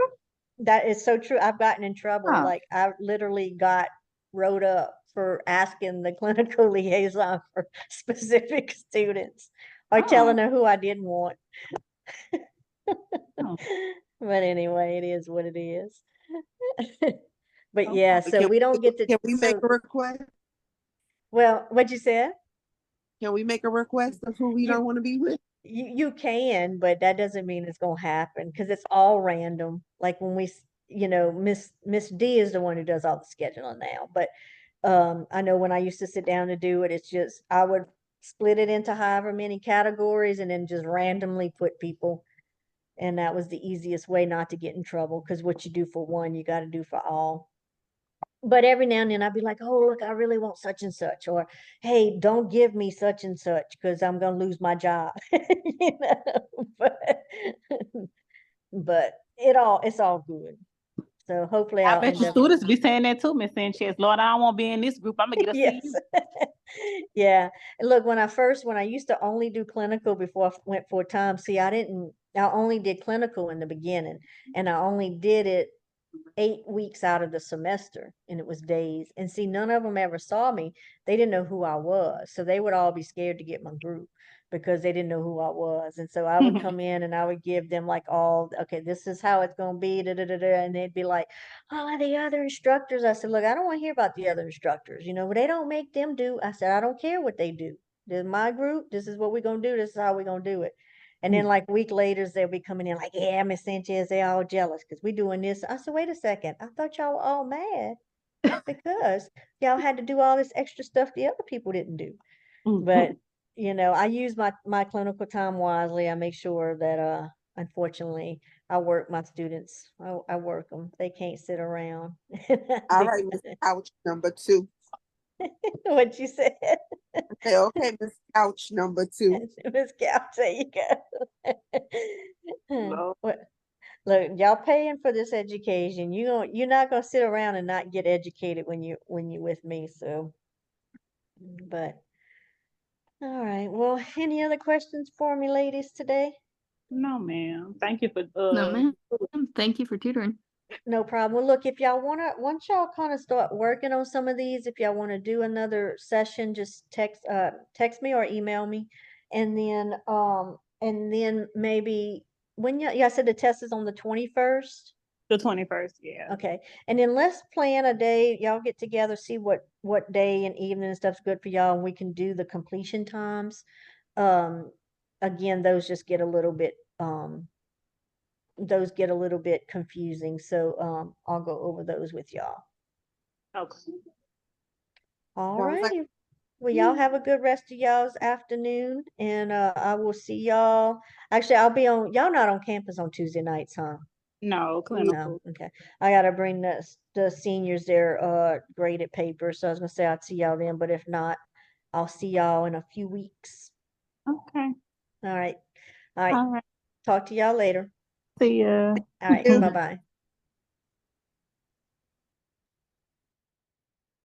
that is so true. I've gotten in trouble. Huh. Like I literally got wrote up for asking the clinical liaison for specific students or telling Oh. her who I didn't want. Oh. But anyway, it is what it is. But Okay. yeah, so we don't get to, Can we make a request? well, what you said? Can we make a request of who we You don't want to be with? you can, but that doesn't mean it's gonna happen because it's all random. Like when Miss D is the one who does all the scheduling now, but I know when I used to sit down to do it, it's just I would split it into however many categories and then just randomly put people. And that was the easiest way not to get in trouble because what you do for one, you got to do for all. But every now and then I'd be like, oh, look, I really want such and such, or hey, don't give me such and such because I'm gonna lose my job. But but it's all good. So hopefully I I'll bet end your up. students be saying that too, Miss Sanchez. Lord, I don't want to be in this group. I'm gonna get a Yes. CU. Yeah. And look, when I used to only do clinical before I went full time, see, I only did clinical in the beginning and I only did it 8 weeks out of the semester and it was days. And see, none of them ever saw me. They didn't know who I was. So they would all be scared to get my group because they didn't know who I was. And so I would come in and I would give them like okay, this is how it's going to be. Da, da, da, da. And they'd be like, oh, the other instructors. I said, look, I don't want to hear about the other instructors. But they don't make them do. I said, I don't care what they do. This is my group. This is what we're going to do. This is how we're going to do it. And then like a week later, they'll be coming in like, yeah, Miss Sanchez, they all jealous because we doing this. I said, wait a second. I thought y'all were all mad because y'all had to do all this extra stuff the other people didn't do. But, I use my clinical time wisely. I make sure that, unfortunately, I work my students. I work them. They can't sit around. All right, Miss Couch number 2. What you said? Okay, Miss Couch number 2. Miss Cal, there you go. Lord. Look, y'all paying for this education. You're not gonna sit around and not get educated when you're with me. So, but all right. Well, any other questions for me, ladies, today? No, ma'am. Thank you for No, ma'am. Thank you for tutoring. No problem. Well, look, if y'all once y'all kind of start working on some of these, if y'all want to do another session, just text me or email me, and then maybe I said the test is on the 21st. the 21st. Yeah. Okay, and then let's plan a day. Y'all get together, see what day and evening and stuff's good for y'all, and we can do the completion times. Um, Again, those get a little bit confusing, so I'll go over those with y'all. Okay. All Sounds like- righty. Well, y'all have a good rest of y'all's afternoon, and I will see y'all. Actually, y'all not on campus on Tuesday nights, huh? No, clinical. No, okay. I gotta bring the seniors their graded papers, so I was gonna say I'd see y'all then, but if not, I'll see y'all in a few weeks. Okay. All right. All right. All right. Talk to y'all later. See ya. All right. you. Bye-bye.